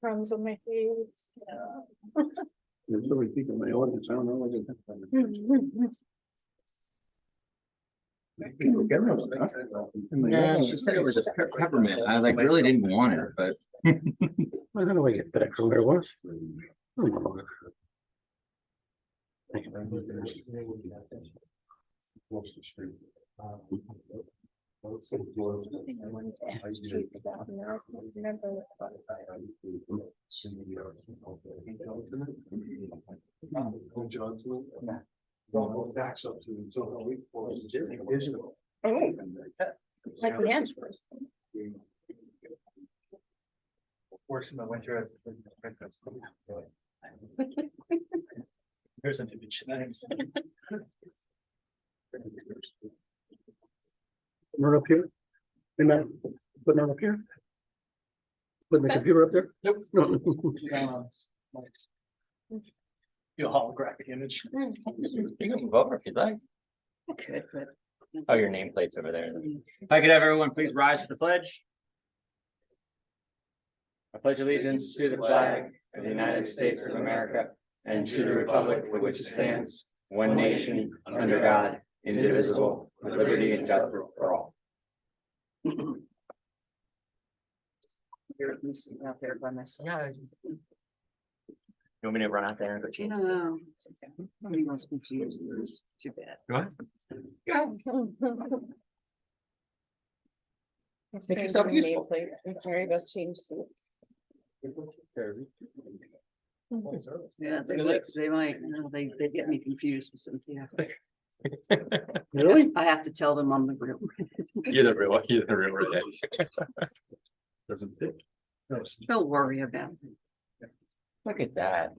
Problems with my face. There's so many people in my audience, I don't know what Yeah, she said it was a peppermint. I like really didn't want it, but How do I get back from where it was? I think I wanted to ask Chief about that. I don't remember what it was. Oh, like the answers. Works in the winter. There's an image. Put it up here? Hey, Matt, put it up here? Put the computer up there? Nope. No. You'll holographic image. you can move over if you'd like. Okay, but. Oh, your nameplate's over there. If I could have everyone please rise for the pledge. I pledge allegiance to the flag of the United States of America and to the republic for which it stands, one nation, under God, indivisible, with liberty and justice for all. You're missing out there by myself. You want me to run out there and go change? No. Nobody wants to confuse this. Too bad. What? Make yourself useful. Sorry, let's change the. Yeah, they might, they get me confused with Cynthia. Really? I have to tell them I'm the real. You're the real one. Doesn't fit. Don't worry about it. Look at that.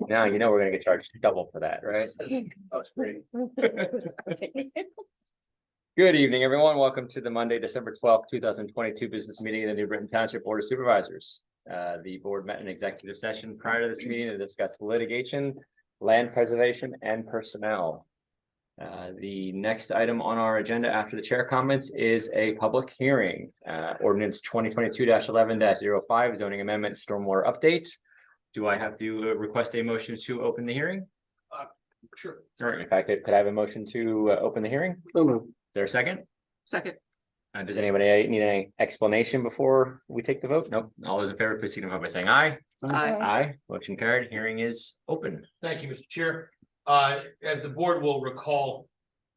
Now you know we're gonna get charged double for that, right? That's great. Good evening, everyone. Welcome to the Monday, December 12th, 2022 business meeting of the New Britain Township Board of Supervisors. The board met in executive session prior to this meeting to discuss litigation, land preservation, and personnel. The next item on our agenda after the chair comments is a public hearing. Ordinance 2022-11-05 zoning amendment stormwater update. Do I have to request a motion to open the hearing? Sure. All right, if I could I have a motion to open the hearing? No, no. Is there a second? Second. Does anybody need any explanation before we take the vote? Nope. All those in favor, please signify by saying aye. Aye. Motion carried. Hearing is open. Thank you, Mr. Chair. As the board will recall,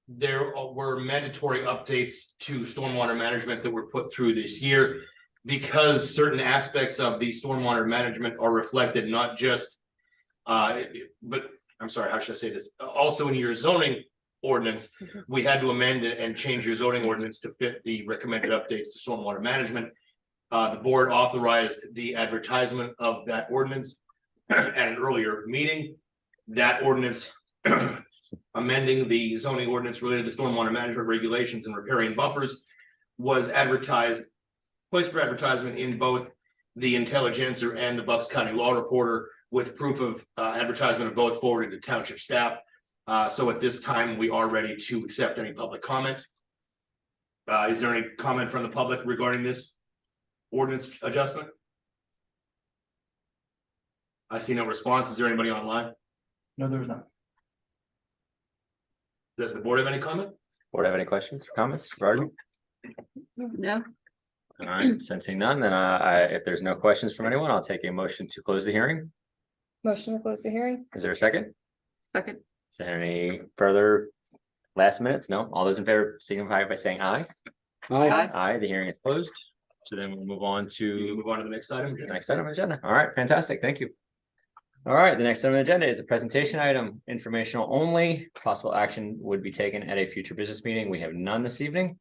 there were mandatory updates to stormwater management that were put through this year because certain aspects of the stormwater management are reflected not just, but I'm sorry, how should I say this? Also in your zoning ordinance, we had to amend it and change your zoning ordinance to fit the recommended updates to stormwater management. The board authorized the advertisement of that ordinance at an earlier meeting. That ordinance amending the zoning ordinance related to stormwater management regulations and riparian buffers was placed for advertisement in both the Intelligencer and the Bucks County Law Reporter, with proof of advertisement of both forwarded to township staff. So at this time, we are ready to accept any public comment. Is there any comment from the public regarding this ordinance adjustment? I see no response. Is there anybody online? No, there's not. Does the board have any comment? Board have any questions or comments regarding? No. All right, sensing none, then if there's no questions from anyone, I'll take a motion to close the hearing. Motion to close the hearing. Is there a second? Second. Is there any further last minutes? No? All those in favor signify by saying aye. Aye. Aye, the hearing is closed. So then we'll move on to the next item. the next item on the agenda. All right, fantastic. Thank you. All right, the next item on the agenda is a presentation item, informational only. Possible action would be taken at a future business meeting. We have none this evening.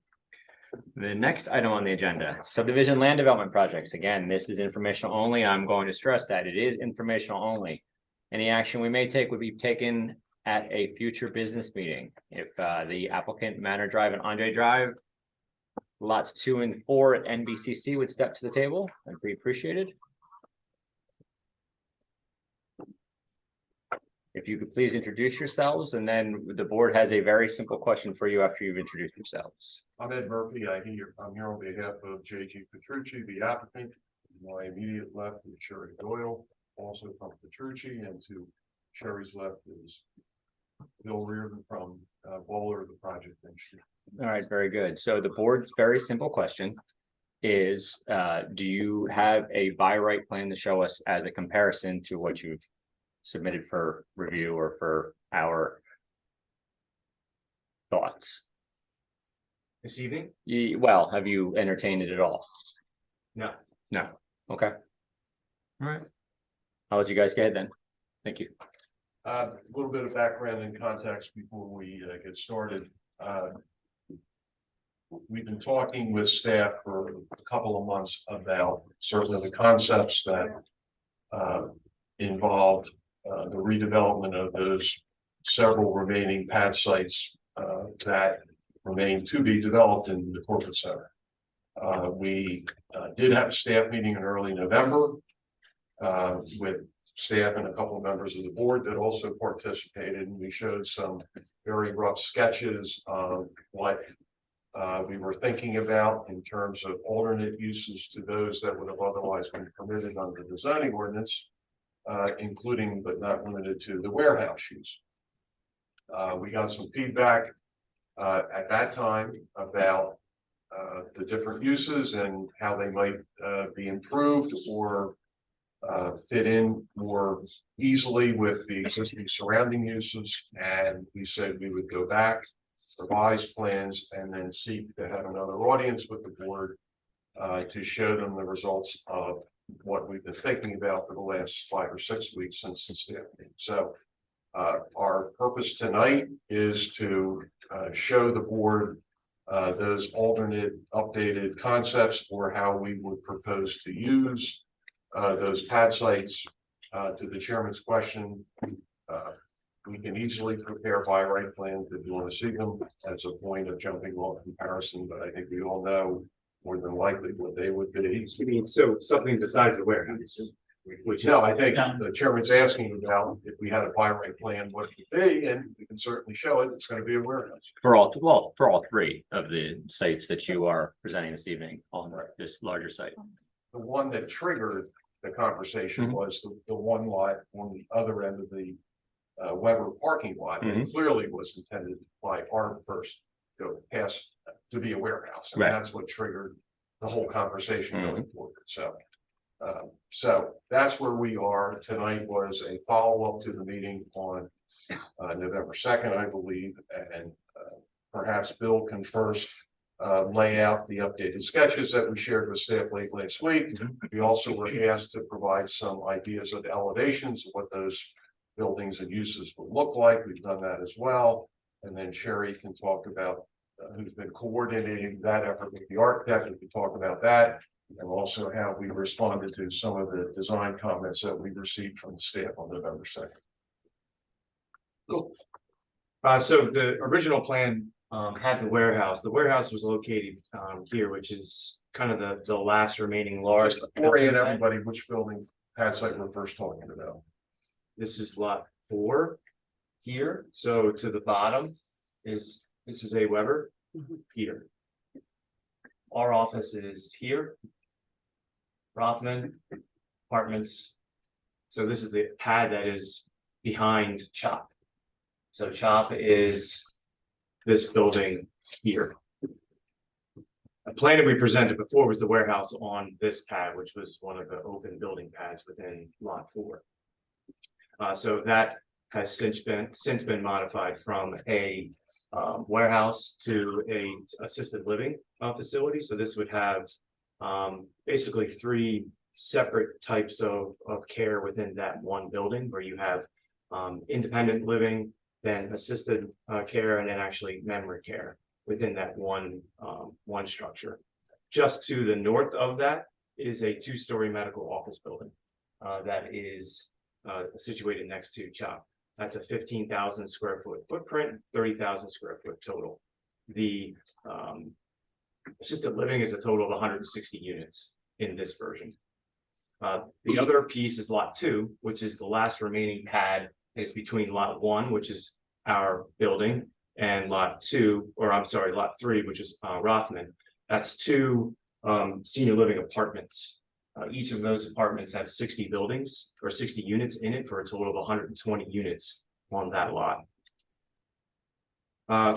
The next item on the agenda, subdivision land development projects. Again, this is informational only. I'm going to stress that it is informational only. Any action we may take would be taken at a future business meeting. If the applicant Manor Drive and Andre Drive, lots 2 and 4 at NBCC would step to the table, I'd be appreciated. if you could please introduce yourselves, and then the board has a very simple question for you after you've introduced yourselves. I'm Ed Murphy. I'm here on behalf of J.G. Petrucci, the applicant. My immediate left is Sherry Doyle, also from Petrucci, and to Sherry's left is Bill Reardon from Bowler, the project engineer. All right, very good. So the board's very simple question is, do you have a by right plan to show us as a comparison to what you've submitted for review or for our thoughts? This evening? Well, have you entertained it at all? No. No. Okay. All right. I'll let you guys go ahead then. Thank you. A little bit of background and context before we get started. We've been talking with staff for a couple of months about certainly the concepts that involved the redevelopment of those several remaining pad sites that remain to be developed in the corporate center. We did have a staff meeting in early November with staff and a couple of members of the board that also participated, and we showed some very rough sketches of what we were thinking about in terms of alternate uses to those that would have otherwise been permitted under the zoning ordinance, including but not limited to the warehouse use. We got some feedback at that time about the different uses and how they might be improved or fit in more easily with the existing surrounding uses. And we said we would go back, revise plans, and then seek to have another audience with the board to show them the results of what we've been thinking about for the last 5 or 6 weeks since the staff meeting. So our purpose tonight is to show the board those alternate updated concepts for how we would propose to use those pad sites. To the chairman's question, we can easily prepare by right plans if you want to see them as a point of jumping off comparison, but I think we all know more than likely what they would be. You mean, so something besides the warehouse? Which No, I think the chairman's asking about if we had a by right plan, what it would be, and we can certainly show it. It's going to be a warehouse. For all three of the sites that you are presenting this evening on this larger site. The one that triggered the conversation was the one lot on the other end of the Weber parking lot, and clearly was intended by Arm first go past to be a warehouse, and that's what triggered the whole conversation going forward. So that's where we are tonight. Was a follow-up to the meeting on November 2nd, I believe, and perhaps Bill can first lay out the updated sketches that we shared with staff late last week. We also were asked to provide some ideas of elevations of what those buildings and uses would look like. We've done that as well. And then Sherry can talk about who's been coordinating that effort with the architect. We can talk about that, and also how we responded to some of the design comments that we received from the staff on November 2nd. Cool. So the original plan had the warehouse. The warehouse was located here, which is kind of the last remaining large. Just to orient everybody, which building pad site we're first talking about. This is lot 4 here. So to the bottom is this is A. Weber, Peter. Our office is here. Rothman Apartments. So this is the pad that is behind CHOP. So CHOP is this building here. A plan that we presented before was the warehouse on this pad, which was one of the open building pads within lot 4. So that has since been modified from a warehouse to a assisted living facility. So this would have basically 3 separate types of care within that one building, where you have independent living, then assisted care, and then actually memory care within that one structure. Just to the north of that is a 2-story medical office building that is situated next to CHOP. That's a 15,000 square foot footprint, 30,000 square foot total. The assisted living is a total of 160 units in this version. The other piece is lot 2, which is the last remaining pad is between lot 1, which is our building, and lot 2, or I'm sorry, lot 3, which is Rothman. That's 2 senior living apartments. Each of those apartments have 60 buildings or 60 units in it for a total of 120 units on that lot.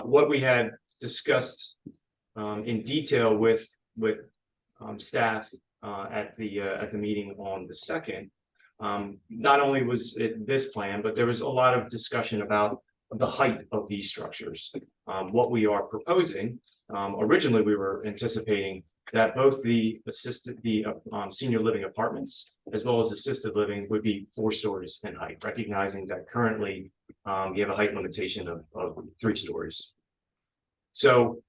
What we had discussed in detail with staff at the meeting on the 2nd, not only was it this plan, but there was a lot of discussion about the height of these structures. What we are proposing, originally we were anticipating that both the senior living apartments as well as assisted living would be 4 stories in height, recognizing that currently you have a height limitation of 3 stories. So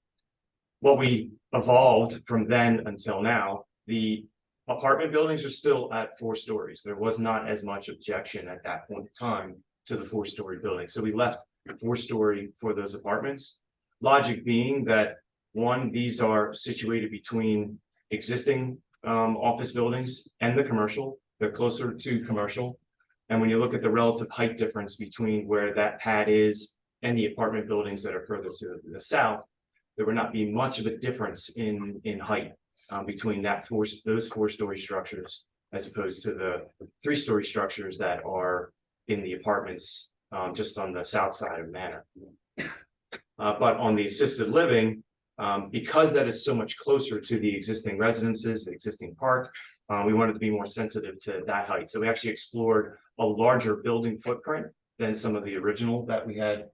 what we evolved from then until now, the apartment buildings are still at 4 stories. There was not as much objection at that point in time to the 4-story building. So we left 4-story for those apartments. Logic being that, one, these are situated between existing office buildings and the commercial. They're closer to commercial. And when you look at the relative height difference between where that pad is and the apartment buildings that are further to the south, there would not be much of a difference in height between those 4-story structures as opposed to the 3-story structures that are in the apartments just on the south side of Manor. But on the assisted living, because that is so much closer to the existing residences, the existing park, we wanted to be more sensitive to that height. So we actually explored a larger building footprint than some of the original that we had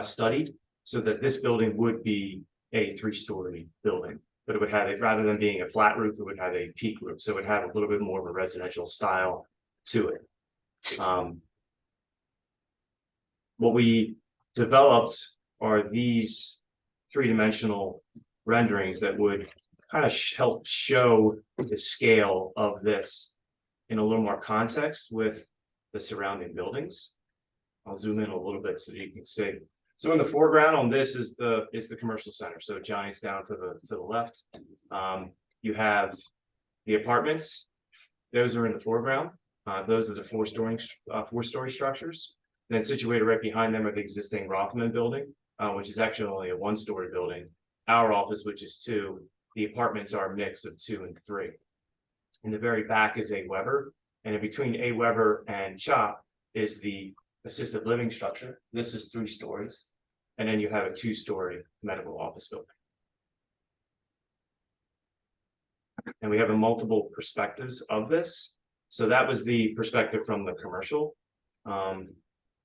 studied, so that this building would be a 3-story building, but it would have rather than being a flat roof, it would have a peak roof. So it would have a little bit more of a residential style to it. What we developed are these 3-dimensional renderings that would kind of help show the scale of this in a little more context with the surrounding buildings. I'll zoom in a little bit so you can see. So in the foreground on this is the commercial center. So Giants down to the left. You have the apartments. Those are in the foreground. Those are the 4-story structures. Then situated right behind them are the existing Rothman building, which is actually only a 1-story building. Our office, which is 2. The apartments are a mix of 2 and 3. In the very back is A. Weber, and in between A. Weber and CHOP is the assisted living structure. This is 3 stories, and then you have a 2-story medical office building. And we have a multiple perspectives of this. So that was the perspective from the commercial.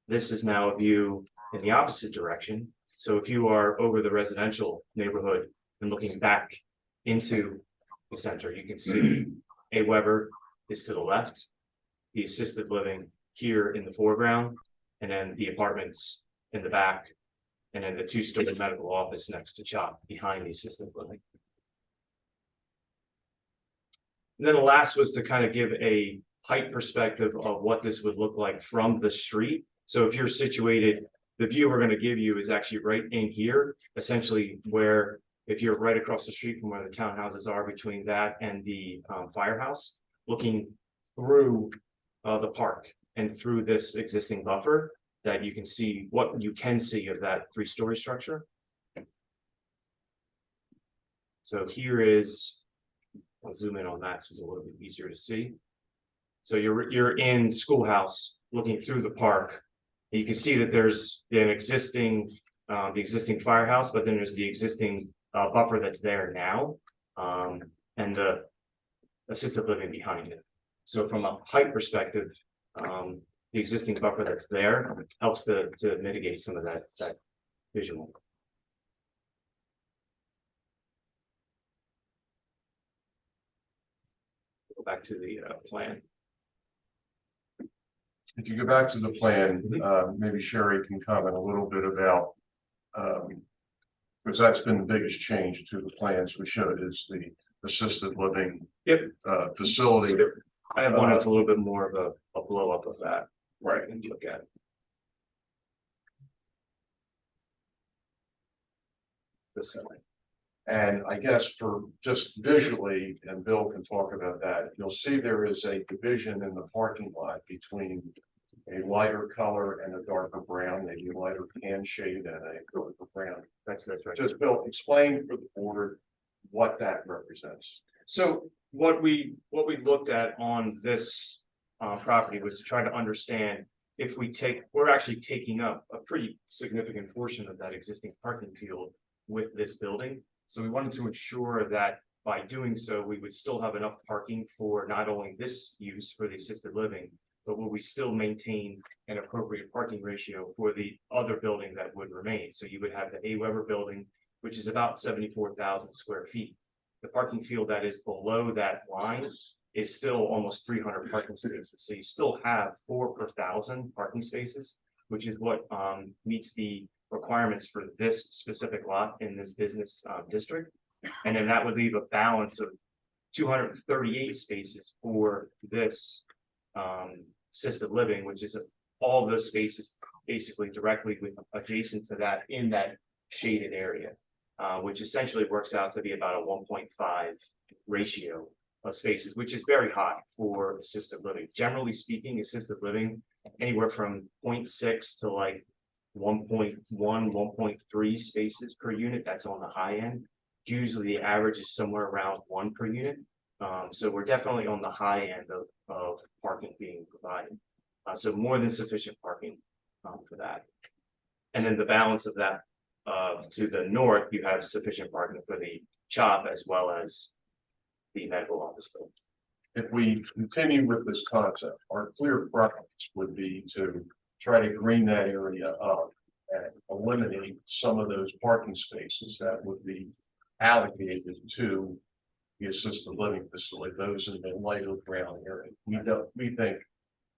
This is now a view in the opposite direction. So if you are over the residential neighborhood and looking back into the center, you can see A. Weber is to the left, the assisted living here in the foreground, and then the apartments in the back, and then the 2-story medical office next to CHOP behind the assisted living. And then the last was to kind of give a height perspective of what this would look like from the street. So if you're situated, the view we're going to give you is actually right in here, essentially where, if you're right across the street from where the townhouses are, between that and the firehouse, looking through the park and through this existing buffer, that you can see what you can see of that 3-story structure. So here is, I'll zoom in on that so it's a little bit easier to see. So you're in Schoolhouse looking through the park. You can see that there's an existing the existing firehouse, but then there's the existing buffer that's there now, and the assisted living behind it. So from a height perspective, the existing buffer that's there helps to mitigate some of that visual. Go back to the plan. If you go back to the plan, maybe Sherry can comment a little bit about, because that's been the biggest change to the plans we showed, is the assisted living facility. I have one that's a little bit more of a blow up of that. Right. And look at. This way. And I guess for just visually, and Bill can talk about that, you'll see there is a division in the parking lot between a lighter color and a darker brown, maybe a lighter tan shade and a darker brown. That's right. Just Bill, explain for the board what that represents. So what we looked at on this property was to try to understand if we're actually taking up a pretty significant portion of that existing parking field with this building. So we wanted to ensure that by doing so, we would still have enough parking for not only this use for the assisted living, but will we still maintain an appropriate parking ratio for the other building that would remain? So you would have the A. Weber building, which is about 74,000 square feet. The parking field that is below that line is still almost 300 parking spaces. So you still have 4 per 1,000 parking spaces, which is what meets the requirements for this specific lot in this business district. And then that would leave a balance of 238 spaces for this assisted living, which is all those spaces basically directly with adjacent to that in that shaded area, which essentially works out to be about a 1.5 ratio of spaces, which is very high for assisted living. Generally speaking, assisted living anywhere from 0.6 to like 1.1, 1.3 spaces per unit. That's on the high end. Usually the average is somewhere around 1 per unit. So we're definitely on the high end of parking being provided. So more than sufficient parking for that. And then the balance of that to the north, you have sufficient parking for the CHOP as well as the medical office building. If we continue with this concept, our clear preference would be to try to green that area up and eliminate some of those parking spaces that would be allocated to the assisted living facility, those in the lighter brown area. We think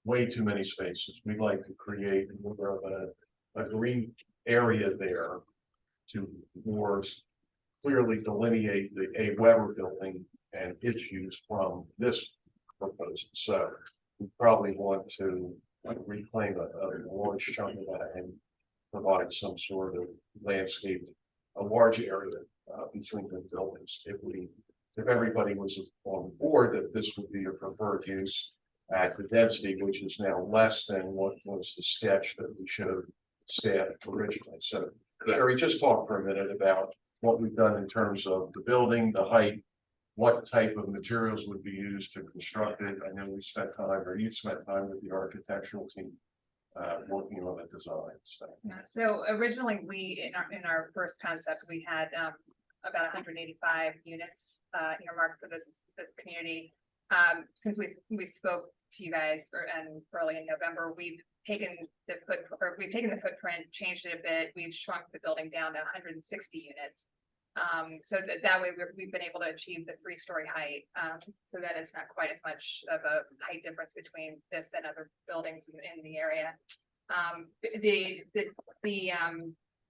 way too many spaces. We'd like to create more of a green area there to more clearly delineate the A. Weber building and its use from this proposal. So we probably want to reclaim a large chunk of that and provide some sort of landscape, a large area between the buildings. If everybody was on board that this would be a preferred use at the density, which is now less than what was the sketch that we showed staff originally. So Sherry, just talk for a minute about what we've done in terms of the building, the height, what type of materials would be used to construct it. I know we spent time, or you spent time with the architectural team working on the design. So originally in our first concept, we had about 185 units earmarked for this community. Since we spoke to you guys early in November, we've taken the footprint, changed it a bit. We've shrunk the building down to 160 units. So that way we've been able to achieve the 3-story height, so that it's not quite as much of a height difference between this and other buildings in the area. The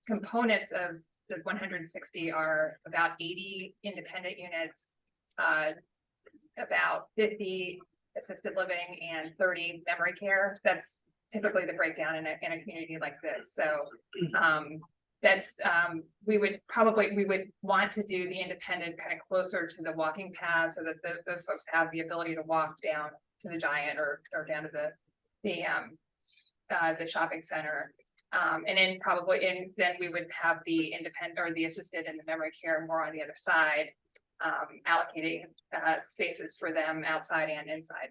components of the 160 are about 80 independent units, about 50 assisted living and 30 memory care. That's typically the breakdown in a community like this. So that's we would want to do the independent kind of closer to the walking path, so that those folks have the ability to walk down to the Giant or down to the shopping center. And then we would have the independent or the assisted and the memory care more on the other side, allocating spaces for them outside and inside.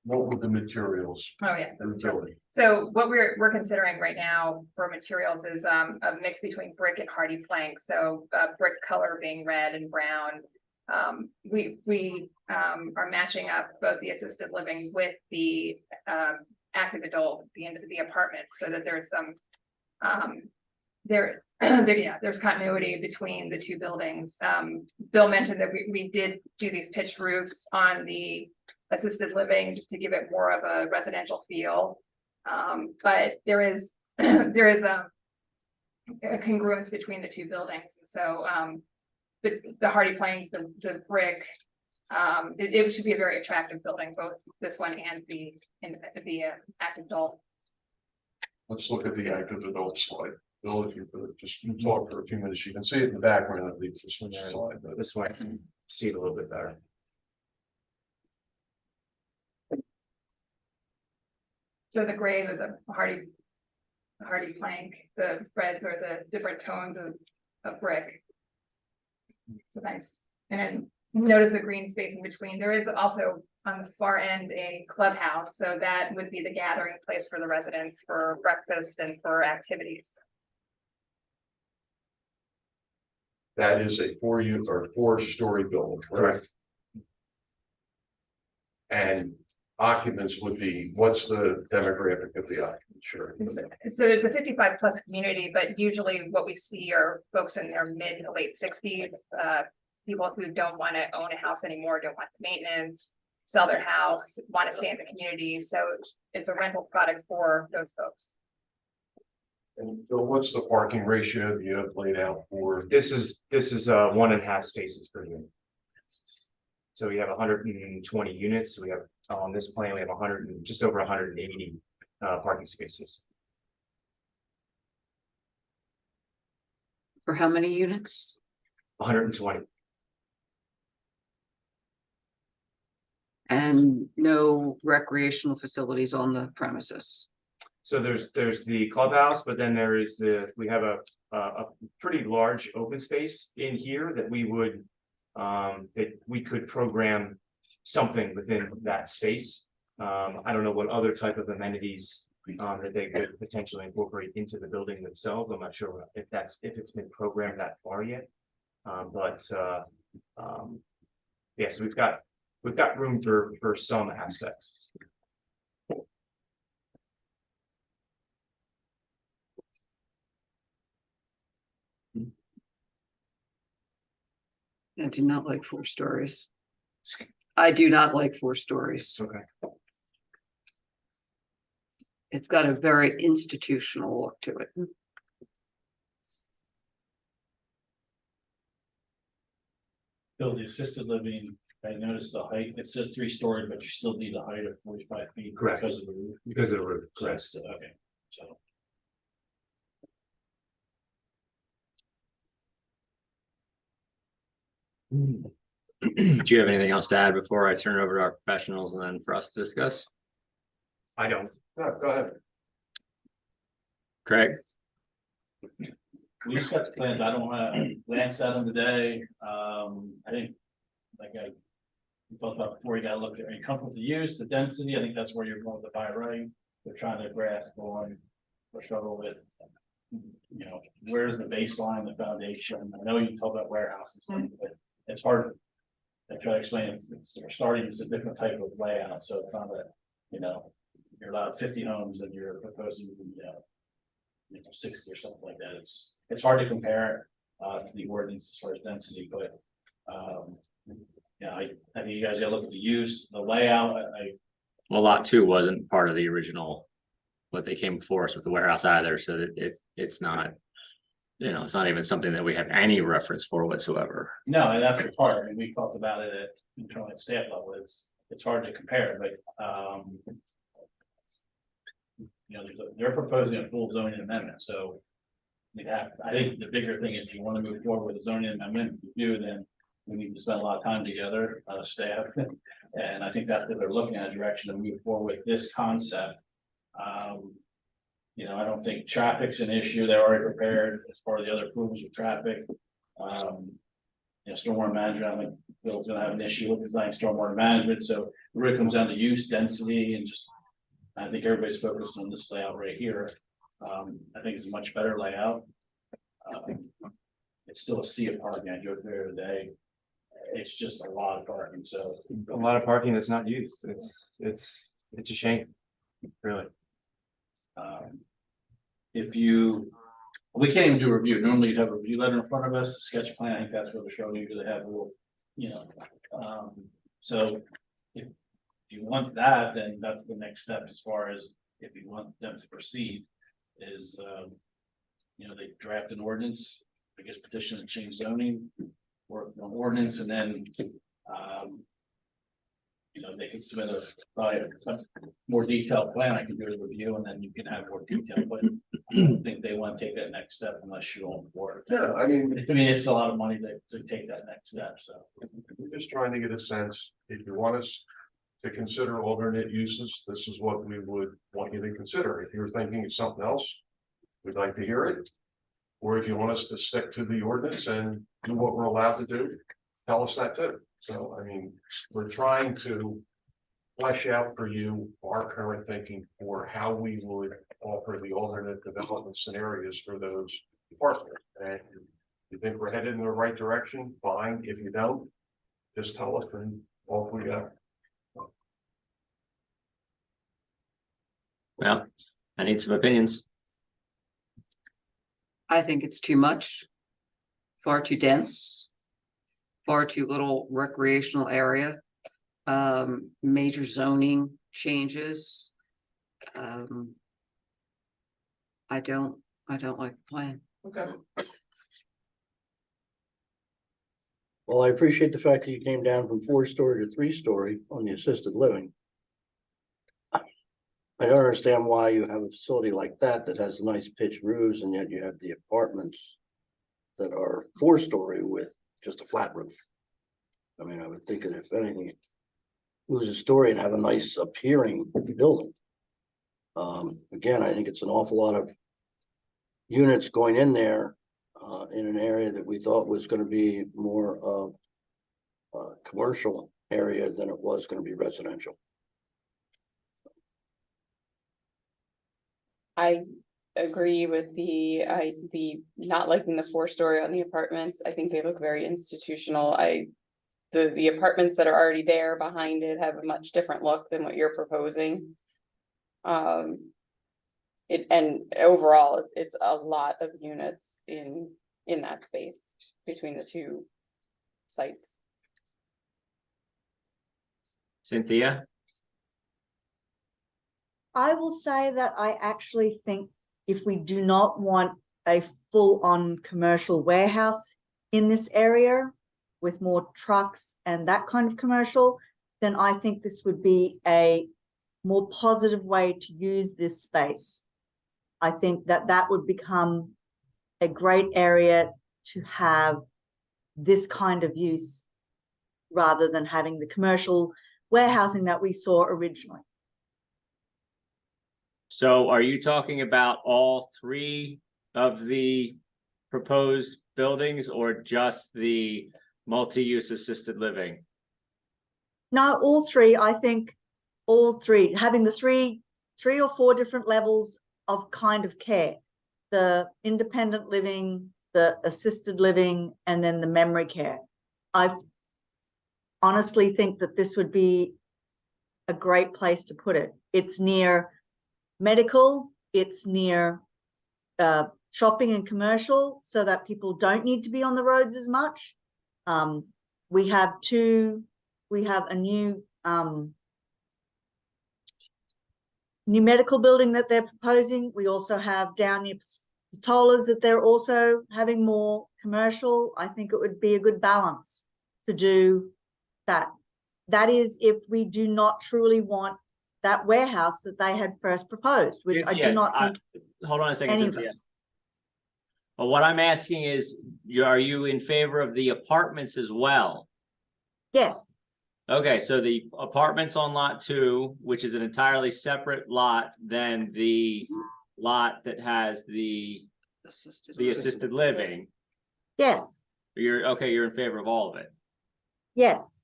What would the materials? Oh yeah. and building? So what we're considering right now for materials is a mix between brick and hardy plank. So brick color being red and brown. We are matching up both the assisted living with the active adult, the end of the apartment, so that there's some there's continuity between the two buildings. Bill mentioned that we did do these pitched roofs on the assisted living just to give it more of a residential feel. But there is a congruence between the two buildings. So the hardy plank, the brick, it should be a very attractive building, both this one and the active adult. Let's look at the active adult slide. Bill, if you could just talk for a few minutes, you can see it in the background of this one slide. But This way I can see it a little bit better. So the grays are the hardy plank, the reds are the different tones of brick. So nice, and then notice the green space in between. There is also on the far end a clubhouse, so that would be the gathering place for the residents for breakfast and for activities. That is a 4-story building, correct? And occupants would be, what's the demographic of the occupants? Sure. So it's a 55+ community, but usually what we see are folks in their mid to late 60s, people who don't want to own a house anymore, don't want the maintenance, sell their house, want to stay in the community. So it's a rental product for those folks. And so what's the parking ratio you have laid out for? This is 1.5 spaces per unit. So we have 120 units. We have on this plan, we have just over 180 parking spaces. For how many units? 120. And no recreational facilities on the premises. So there's the clubhouse, but then we have a pretty large open space in here that we could program something within that space. I don't know what other type of amenities that they could potentially incorporate into the building themselves. I'm not sure if it's been programmed that far yet. Yes, we've got room for some aspects. I do not like 4 stories. I do not like 4 stories. Okay. It's got a very institutional look to it. Bill, the assisted living, I noticed the height, it says 3-story, but you still need a height of 45 feet. Correct. Because of the roof. Because of the roof, So correct. that's okay, so. Do you have anything else to add before I turn it over to our professionals and then for us to discuss? I don't. No, go ahead. Craig? We just got the plans, I don't wanna glance at them today, I think, we talked about before, you gotta look at, are you comfortable with the use, the density, I think that's where you're going with the buy right. They're trying to grasp on, or struggle with, you know, where's the baseline, the foundation, I know you talk about warehouses, but it's hard. I try to explain, we're starting, it's a different type of layout, so it's not that, you know, you're allowed 50 homes and you're proposing, 60 or something like that. It's hard to compare to the ordinance as far as density, but yeah, I think you guys gotta look at the use, the layout. Well, lot 2 wasn't part of the original, what they came before us with the warehouse either, so that it's not, it's not even something that we have any reference for whatsoever. No, and that's the part. I mean, we talked about it at internal and staff level. It's hard to compare, but they're proposing a full zoning amendment, so I think the bigger thing is you want to move forward with a zoning amendment. If you do, then we need to spend a lot of time together, staff, and I think that's what they're looking at, a direction to move forward with this concept. I don't think traffic's an issue. They're already prepared as part of the other approvals with traffic. Stormwater management, I think Bill's gonna have an issue with design stormwater management, so it really comes down to use, density, and just, I think everybody's focused on this layout right here. I think it's a much better layout. It's still a sea of parking. I drove there today. It's just a lot of parking, so. A lot of parking that's not used. It's a shame, really. We can't even do a review. Normally you'd have a review letter in front of us, a sketch plan. I think that's what we're showing you, they have a little, so if you want that, then that's the next step as far as if you want them to proceed is, they draft an ordinance, I guess petition to change zoning or an ordinance, and then, they can submit a more detailed plan. I can do a review and then you can have more detail, but I don't think they want to take that next step unless you're on board. Yeah, I mean, It's a lot of money to take that next step, so. we're just trying to get a sense, if you want us to consider alternate uses, this is what we would want you to consider. If you're thinking of something else, we'd like to hear it. Or if you want us to stick to the ordinance and do what we're allowed to do, tell us that too. So, I mean, we're trying to flesh out for you our current thinking for how we would offer the alternate development scenarios for those departments. And if you think we're headed in the right direction, fine. If you don't, just tell us and off we go. Well, I need some opinions. I think it's too much. Far too dense. Far too little recreational area. Major zoning changes. I don't like the plan. Okay. Well, I appreciate the fact that you came down from 4-story to 3-story on the assisted living. I don't understand why you have a facility like that that has nice pitched roofs and yet you have the apartments that are 4-story with just a flat roof. I mean, I would think that if anything, lose a story and have a nice appearing building. Again, I think it's an awful lot of units going in there in an area that we thought was going to be more of a commercial area than it was going to be residential. I agree with the not liking the 4-story on the apartments. I think they look very institutional. The apartments that are already there behind it have a much different look than what you're proposing. And overall, it's a lot of units in that space between the two sites. Cynthia? I will say that I actually think if we do not want a full-on commercial warehouse in this area with more trucks and that kind of commercial, then I think this would be a more positive way to use this space. I think that that would become a great area to have this kind of use rather than having the commercial warehousing that we saw originally. So are you talking about all 3 of the proposed buildings or just the multi-use assisted living? No, all 3. I think all 3, having the three or 4 different levels of kind of care, the independent living, the assisted living, and then the memory care. I honestly think that this would be a great place to put it. It's near medical, it's near shopping and commercial, so that people don't need to be on the roads as much. We have a new medical building that they're proposing. We also have down near Tollers that they're also having more commercial. I think it would be a good balance to do that. That is if we do not truly want that warehouse that they had first proposed, which I do not think Hold on a second, any of Cynthia. us. But what I'm asking is, are you in favor of the apartments as well? Yes, Okay, so the apartments on lot 2, which is an entirely separate lot than the lot that has the assisted living. yes, You're in favor of all of it. yes.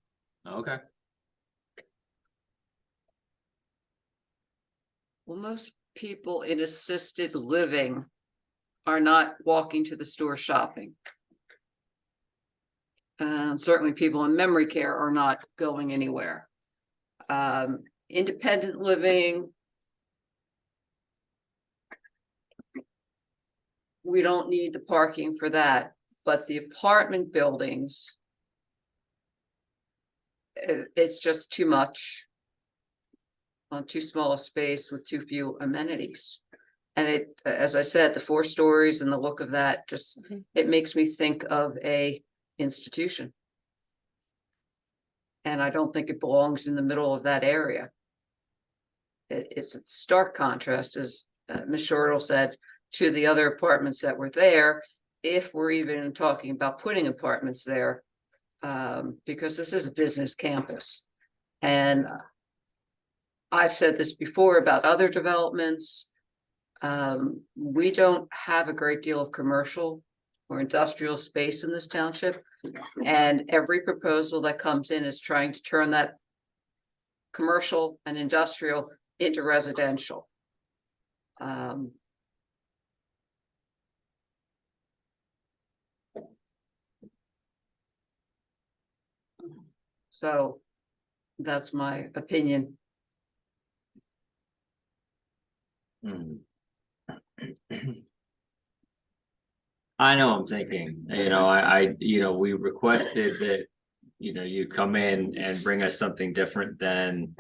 Okay. Well, most people in assisted living are not walking to the store shopping. Certainly people in memory care are not going anywhere. Independent living, we don't need the parking for that, but the apartment buildings, it's just too much on too small a space with too few amenities. And it, as I said, the 4 stories and the look of that just, it makes me think of a institution. And I don't think it belongs in the middle of that area. It's a stark contrast, as Ms. Shortle said, to the other apartments that were there, if we're even talking about putting apartments there, because this is a business campus. And I've said this before about other developments. We don't have a great deal of commercial or industrial space in this township. And every proposal that comes in is trying to turn that commercial and industrial into residential. So that's my opinion. Hmm. I know I'm thinking, we requested that, you come in and bring us something different than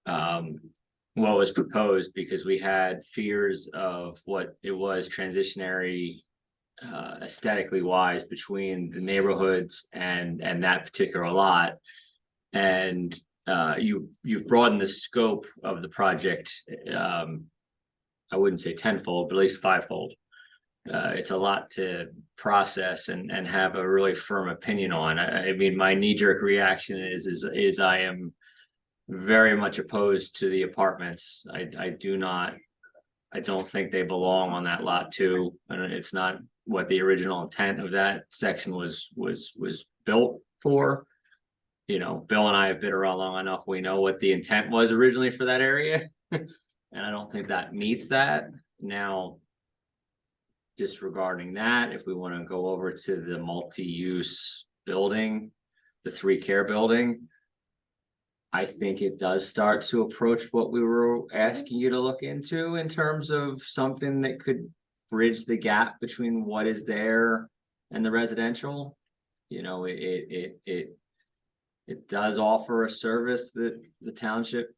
what was proposed, because we had fears of what it was transitionary aesthetically wise between the neighborhoods and that particular lot. And you've broadened the scope of the project. I wouldn't say tenfold, but at least fivefold. It's a lot to process and have a really firm opinion on. I mean, my knee-jerk reaction is I am very much opposed to the apartments. I don't think they belong on that lot too. And it's not what the original intent of that section was built for. Bill and I have been around long enough. We know what the intent was originally for that area. And I don't think that meets that. Now, disregarding that, if we want to go over to the multi-use building, the 3-care building, I think it does start to approach what we were asking you to look into in terms of something that could bridge the gap between what is there and the residential. It does offer a service that the township,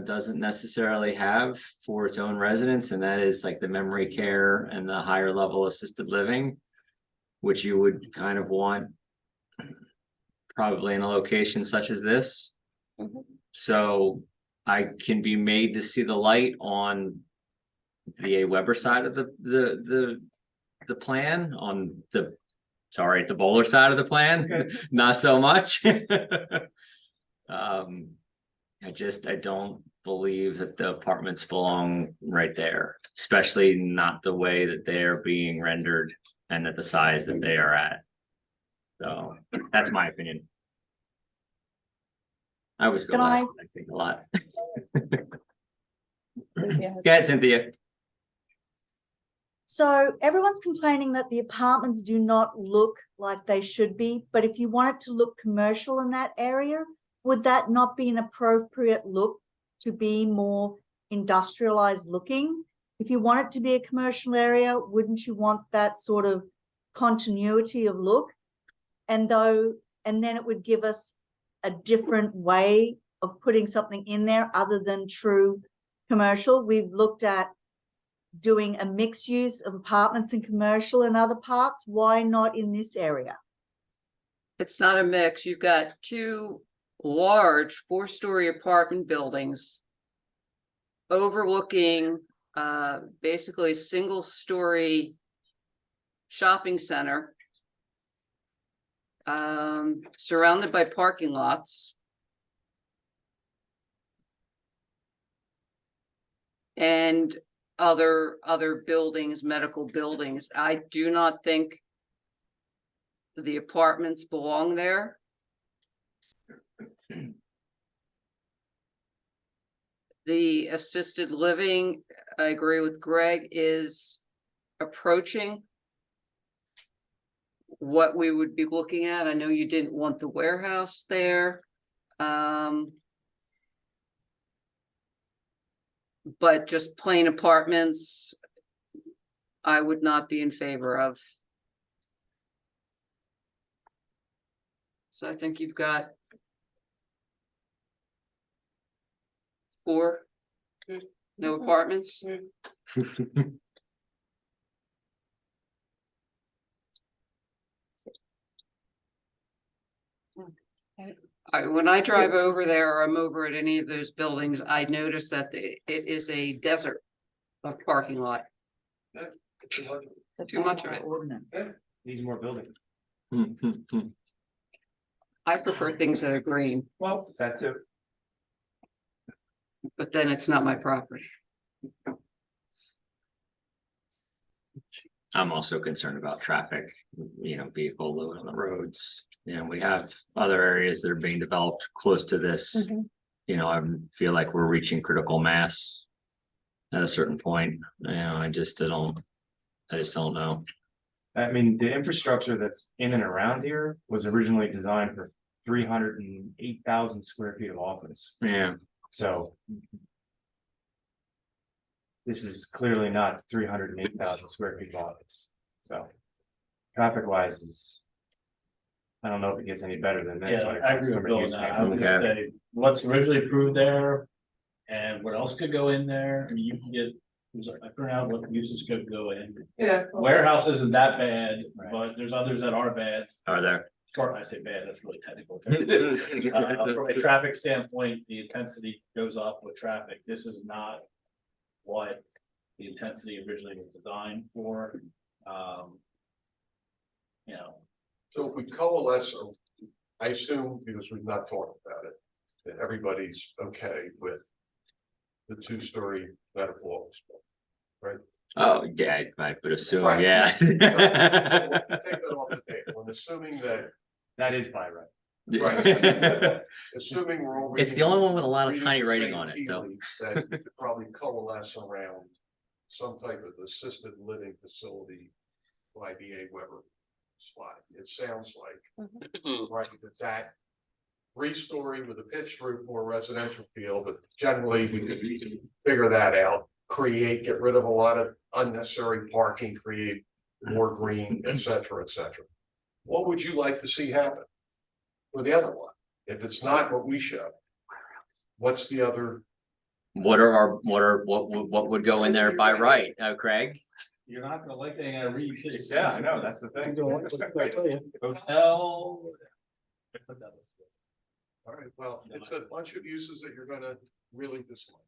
doesn't necessarily have for its own residents, and that is like the memory care and the higher level assisted living, which you would kind of want probably in a location such as this. So I can be made to see the light on the A. Weber side of the plan, on the Bowler side of the plan, not so much. I don't believe that the apartments belong right there, especially not the way that they are being rendered and at the size that they are at. So that's my opinion. I was Can going I- last, I think a lot. Cynthia has- Go ahead, Cynthia. So everyone's complaining that the apartments do not look like they should be, but if you want it to look commercial in that area, would that not be an appropriate look to be more industrialized looking? If you want it to be a commercial area, wouldn't you want that sort of continuity of look? And then it would give us a different way of putting something in there other than true commercial. We've looked at doing a mixed use of apartments and commercial in other parts. Why not in this area? It's not a mix. You've got 2 large 4-story apartment buildings overlooking basically a single-story shopping center surrounded by parking lots. And other buildings, medical buildings. I do not think the apartments belong there. The assisted living, I agree with Greg, is approaching what we would be looking at. I know you didn't want the warehouse there. But just plain apartments, I would not be in favor of. So I think you've got 4, no apartments. When I drive over there or I'm over at any of those buildings, I notice that it is a desert of parking lot. Too much of it. Ordinance. Needs more buildings. I prefer things that are green. Well, that's it. but then it's not my property. I'm also concerned about traffic, vehicle load on the roads. We have other areas that are being developed close to this. Mhm. I feel like we're reaching critical mass at a certain point. I just don't know. I mean, the infrastructure that's in and around here was originally designed for 308,000 square feet of office, Yeah, so. This is clearly not 308,000 square feet of office, so. Traffic wise is. I don't know if it gets any better than this. Yeah, when it I comes agree from with a Bill on use that. I standpoint. would just say, what's originally approved there. And what else could go in there, I mean, you can get, I print out what uses could go in. Yeah. Warehouse isn't that bad, Right. but there's others that are bad. are there? Or I say bad, that's really technical. From a traffic standpoint, the intensity goes up with traffic. This is not what the intensity originally was designed for. So if we coalesce, I assume, because we've not talked about it, that everybody's okay with the 2-story medical office building. Oh, yeah, I would assume, Right. yeah. Take that off the table, and assuming that, That is by right. right, assuming we're all. It's the only one with a lot of reading tiny the writing same on it, tea so. leaves, That we could probably coalesce around some type of assisted living facility, IBA Weber spot. It sounds like, right, that 3-story with a pitched roof or residential feel, but generally we could figure that out, get rid of a lot of unnecessary parking, create more green, et cetera, et cetera. What would you like to see happen with the other one? If it's not what we show, what's the other? What would go in there by right, Craig? You're not gonna like anything I read. Yeah, I know, that's the thing. Hotel. All right, well, it's a bunch of uses that you're gonna really dislike.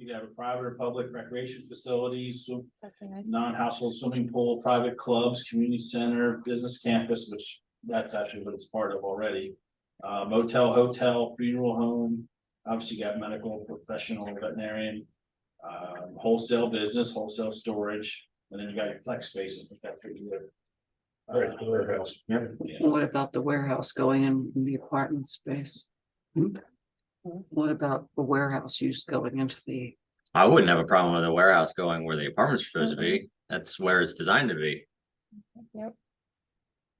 You have a private or public recreation facilities, That's nice. non-household swimming pool, private clubs, community center, business campus, which that's actually what it's part of already. Motel, hotel, funeral home, obviously you got medical, professional, veterinarian, wholesale business, wholesale storage, and then you got your flex spaces, but that's what you live. Right, the warehouse. Yeah. What about the warehouse going in the apartment space? What about the warehouse use going into the, I wouldn't have a problem with a warehouse going where the apartment's supposed to be. That's where it's designed to be.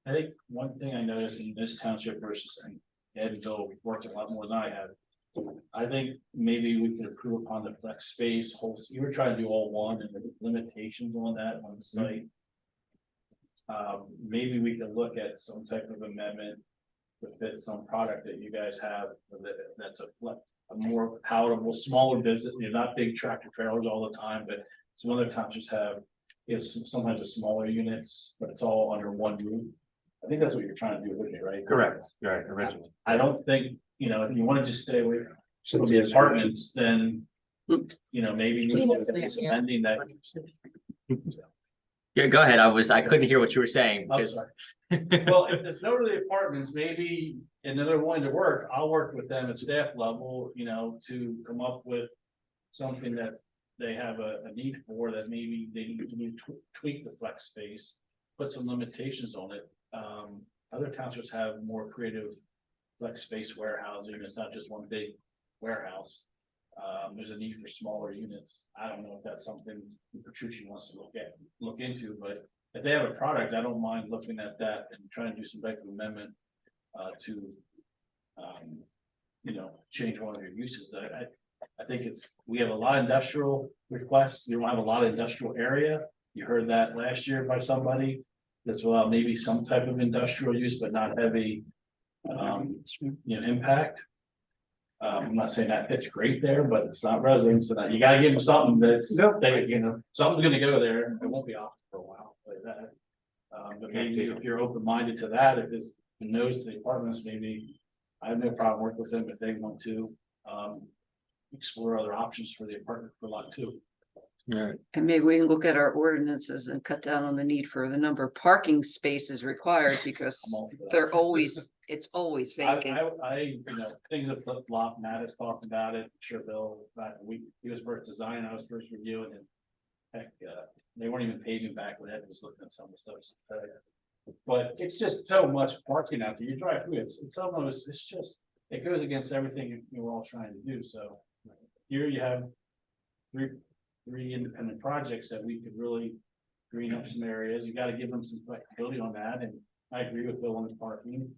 I think one thing I noticed in this township versus Edville, worked a lot more than I have. I think maybe we could improve upon the flex space, you were trying to do all one and the limitations on that on the site. Maybe we could look at some type of amendment to fit some product that you guys have that's a more palatable, smaller business, not big tractor trailers all the time, but some other townships have, sometimes the smaller units, but it's all under one roof. I think that's what you're trying to do with it, right? Correct, right, originally. I don't think, if you want to just stay away from the apartments, then, maybe it's amending that. Yeah, go ahead. I couldn't hear what you were saying I'm because. sorry. Well, if there's no to the apartments, maybe, and they're willing to work, I'll work with them at staff level, to come up with something that they have a need for, that maybe they need to tweak the flex space, put some limitations on it. Other townships have more creative flex space warehousing. It's not just one big warehouse. There's a need for smaller units. I don't know if that's something Petrucci wants to look into, but if they have a product, I don't mind looking at that and trying to do some type of amendment to change one of your uses. I think we have a lot of industrial requests. We don't have a lot of industrial area. You heard that last year by somebody. As well, maybe some type of industrial use, but not heavy, impact. I'm not saying that fits great there, but it's not residents, and you gotta give them something that's, something's gonna go there. It won't be off for a while, like that. But maybe if you're open-minded to that, if it's knows to the apartments, maybe I have no problem working with them if they want to explore other options for the apartment for lot 2. Alright, And maybe we can look at our ordinances and cut down on the need for the number of parking spaces required because I'm all for that. they're always, it's always vacant. You know, things have flip flop. Matt has talked about it. Sure, Bill, back he was first designing, I was first reviewing and. Heck, they weren't even paving back when Ed was looking at some of the stuff. But it's just so much parking out there. You drive through, it's almost, it's just, it goes against everything you're all trying to do. So here you have three independent projects that we could really green up some areas. You gotta give them some flexibility on that, and I agree with Bill on the parking.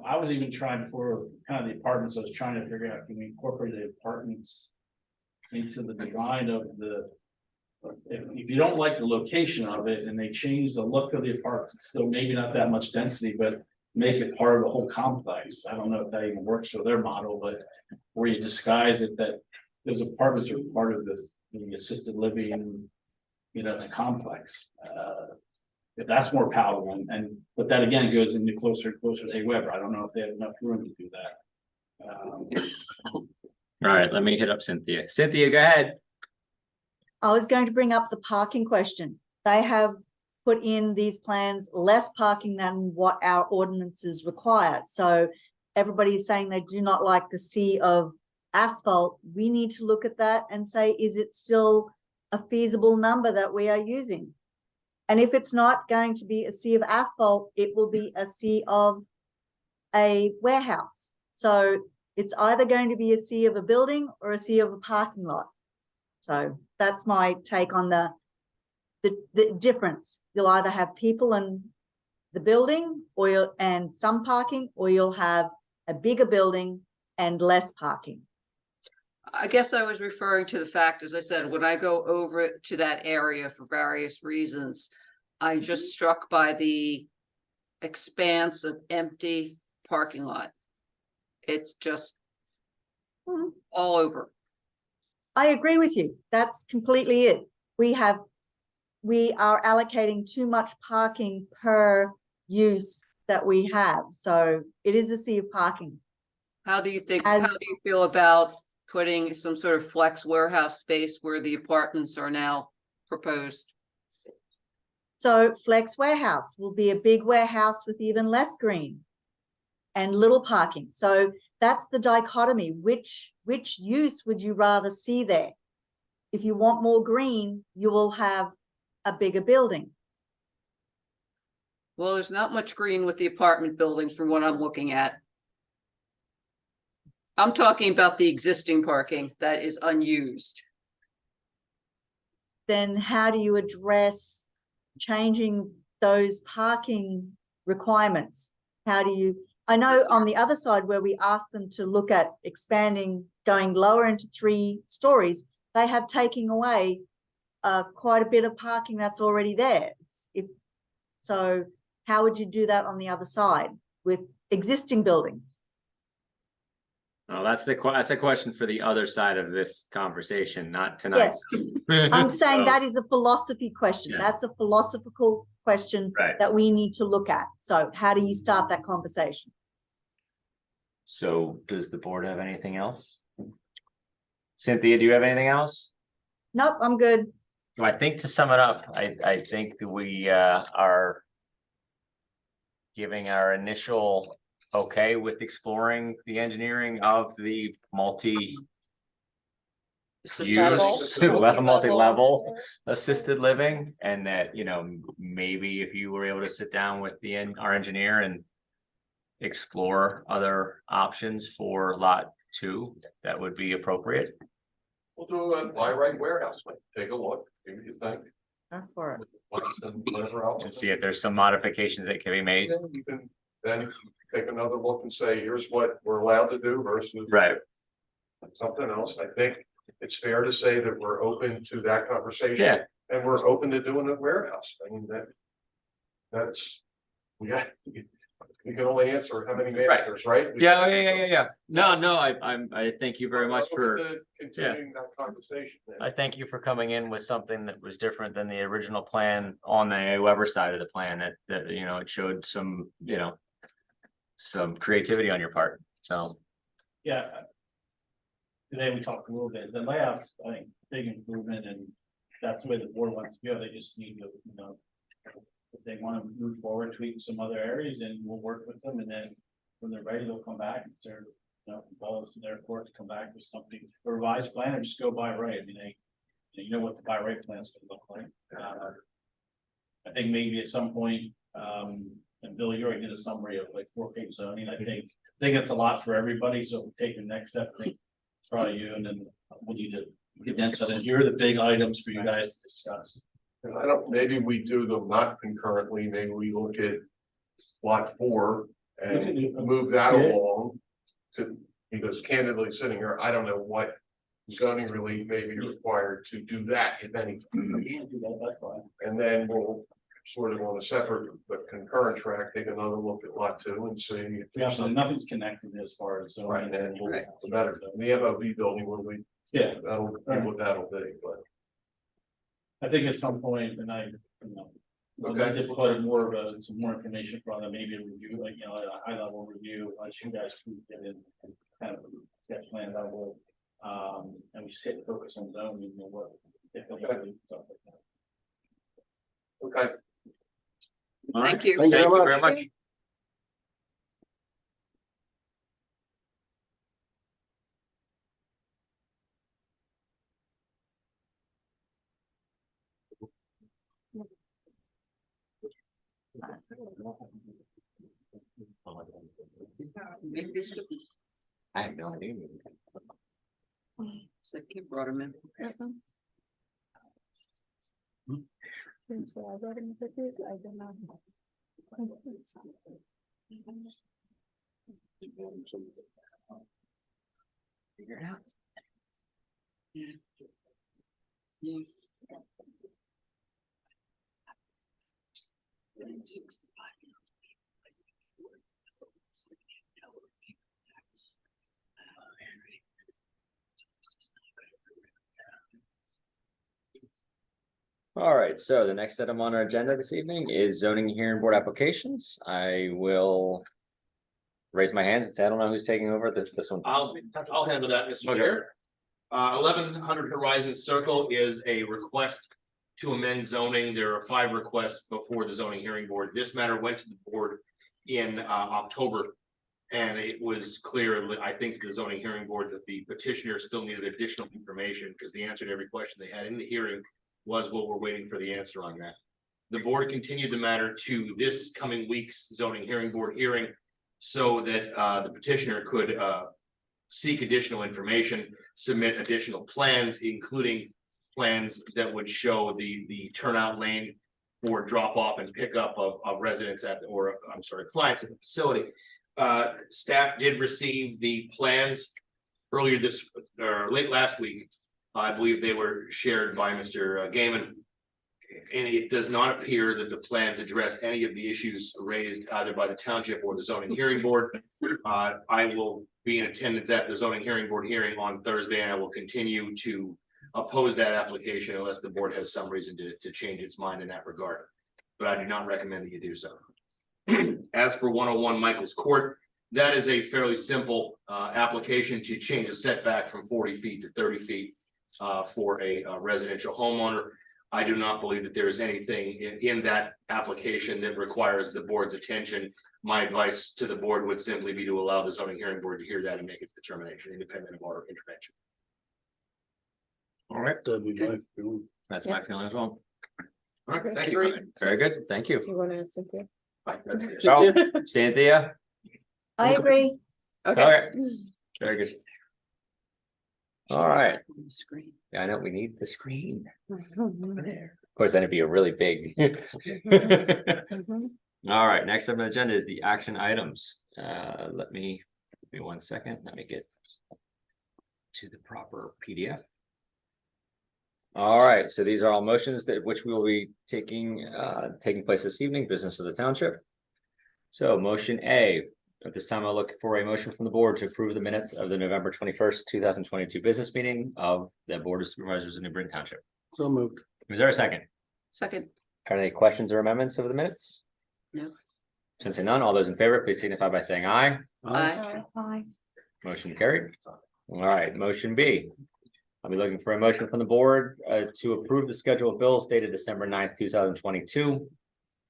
I was even trying before kind of the apartments, I was trying to figure out, can we incorporate the apartments into the design of the, if you don't like the location of it and they change the look of the apartment, it's still maybe not that much density, but make it part of the whole complex. I don't know if that even works for their model, but where you disguise it that those apartments are part of the assisted living, you know, it's a complex. If that's more palatable but that again goes into closer and closer to AWeber. I don't know if they have enough room to do that. alright, let me hit up Cynthia. Cynthia, go ahead. I was going to bring up the parking question. They have put in these plans less parking than what our ordinances require. So everybody is saying they do not like the sea of asphalt. We need to look at that and say, is it still a feasible number that we are using? And if it's not going to be a sea of asphalt, it will be a sea of a warehouse. So it's either going to be a sea of a building or a sea of a parking lot. So that's my take on the difference. You'll either have people in the building and some parking, or you'll have a bigger building and less parking. I guess I was referring to the fact, as I said, when I go over to that area for various reasons, I'm just struck by the expanse of empty parking lot. It's just all over. I agree with you. That's completely it. We are allocating too much parking per use that we have. So it is a sea of parking. How do you feel about putting some sort of flex warehouse space where the apartments are now proposed? So flex warehouse will be a big warehouse with even less green and little parking. So that's the dichotomy. Which use would you rather see there? If you want more green, you will have a bigger building. Well, there's not much green with the apartment buildings from what I'm looking at. I'm talking about the existing parking that is unused. Then how do you address changing those parking requirements? How do you, I know on the other side where we asked them to look at expanding, going lower into 3 stories, they have taken away quite a bit of parking that's already there. So how would you do that on the other side with existing buildings? Oh, that's a question for the other side of this conversation, not tonight. Yes, I'm saying So, that is a philosophy question. Yeah. That's a philosophical question Right. that we need to look at. So how do you start that conversation? So does the board have anything else? Cynthia, do you have anything else? Nope, I'm good. Well, I think to sum it up, I think that we are giving our initial okay with exploring the engineering of the multi-use, multi-level assisted living, and that, you know, maybe if you were able to sit down with our engineer and explore other options for lot 2, that would be appropriate. We'll do a buy right warehouse, like, take a look, see what you think, For it. whatever else. And see if there's some modifications that can be made. You can then take another look and say, here's what we're allowed to do versus. Right. Something else. I think it's fair to say that we're open to that conversation. Yeah. And we're open to doing a warehouse. I mean, you can only answer how many masters, right? Yeah. No, I thank you very much for. Continuing that conversation. I thank you for coming in with something that was different than the original plan on the Weber side of the plan, that, you know, it showed some, you know, some creativity on your part, so. Yeah. Today we talked a little bit, the layout's, I think, big improvement, and that's the way the board wants to go. They just need to, you know, if they want to move forward, tweak some other areas, and we'll work with them, and then when they're ready, they'll come back. If they're, you know, balls to their court to come back with something, a revised plan, or just go by right. I mean, you know what the by right plan is going to look like. I think maybe at some point, and Bill, you already did a summary of like 4K zoning. I think it's a lot for everybody. So if we take the next step, I think it's probably you, and then we need to condense it. And here are the big items for you guys to discuss. And I don't, maybe we do them not concurrently, maybe we look at lot 4 and move that Yeah. along. To, because candidly, sitting here, I don't know what zoning relief may be required to do that, if anything. That's fine. And then we'll sort of on a separate but concurrent track, take another look at lot 2 and see. if Yeah, there's so something. nothing's connected as far as. Right, and then we'll, Right. the better, the MOB building, will be, Yeah, that'll be what that'll be, but. I think at some point, and I, you know. We'll need to put more of some more information from them, maybe a review, like, you know, a high level review, let you guys get in and kind of sketch plan level. And we just hit focus on zoning, you know, what. If anything, stuff like that. Okay. All right. Thank you. Thank you Thank you very very much. much. Make these cookies. I have no idea. So you brought them in. So I brought in cookies, I did not. Figure it out. All right, so the next item on our agenda this evening is zoning hearing board applications. I will raise my hands and say, I don't know who's taking over this one. I'll handle that, Mr. Okay. Chair. 1100 Horizon Circle is a request to amend zoning. There are 5 requests before the zoning hearing board. This matter went to the board in October. And it was clear, I think, to the zoning hearing board that the petitioner still needed additional information because the answer to every question they had in the hearing was, well, we're waiting for the answer on that. The board continued the matter to this coming week's zoning hearing board hearing so that the petitioner could seek additional information, submit additional plans, including plans that would show the turnout lane for drop off and pickup of residents at, or I'm sorry, clients at the facility. Staff did receive the plans earlier this, or late last week. I believe they were shared by Mr. Gaiman. And it does not appear that the plans address any of the issues raised either by the township or the zoning hearing board. I will be in attendance at the zoning hearing board hearing on Thursday, and I will continue to oppose that application unless the board has some reason to change its mind in that regard. But I do not recommend that you do so. As for 101 Michael's Court, that is a fairly simple application to change a setback from 40 feet to 30 feet for a residential homeowner. I do not believe that there is anything in that application that requires the board's attention. My advice to the board would simply be to allow the zoning hearing board to hear that and make its determination independent of our intervention. All right, That'd be my feeling. that's my feeling as well. All right, thank Agree. you. Very good, thank you. Do you want to, Cynthia? Bye. That's it. So, Cynthia, I agree. okay, very good. All right, Screen. yeah, I know, we need the screen. Mhm. There. Of course, then it'd be a really big. Mhm. All right, next up on the agenda is the action items. Give me 1 second, let me get to the proper PDF. All right, so these are all motions that which we will be taking place this evening, business of the township. So motion A, at this time, I'll look for a motion from the board to approve the minutes of the November 21st, 2022 business meeting of the Board of Supervisors in New Britain Township. So moved. Is there a second? Second. Are there any questions or amendments of the minutes? No. Since none, all those in favor, please signify by saying aye. Aye. Aye. Motion carried. All right, motion B. I'll be looking for a motion from the board to approve the schedule of bills dated December 9th, 2022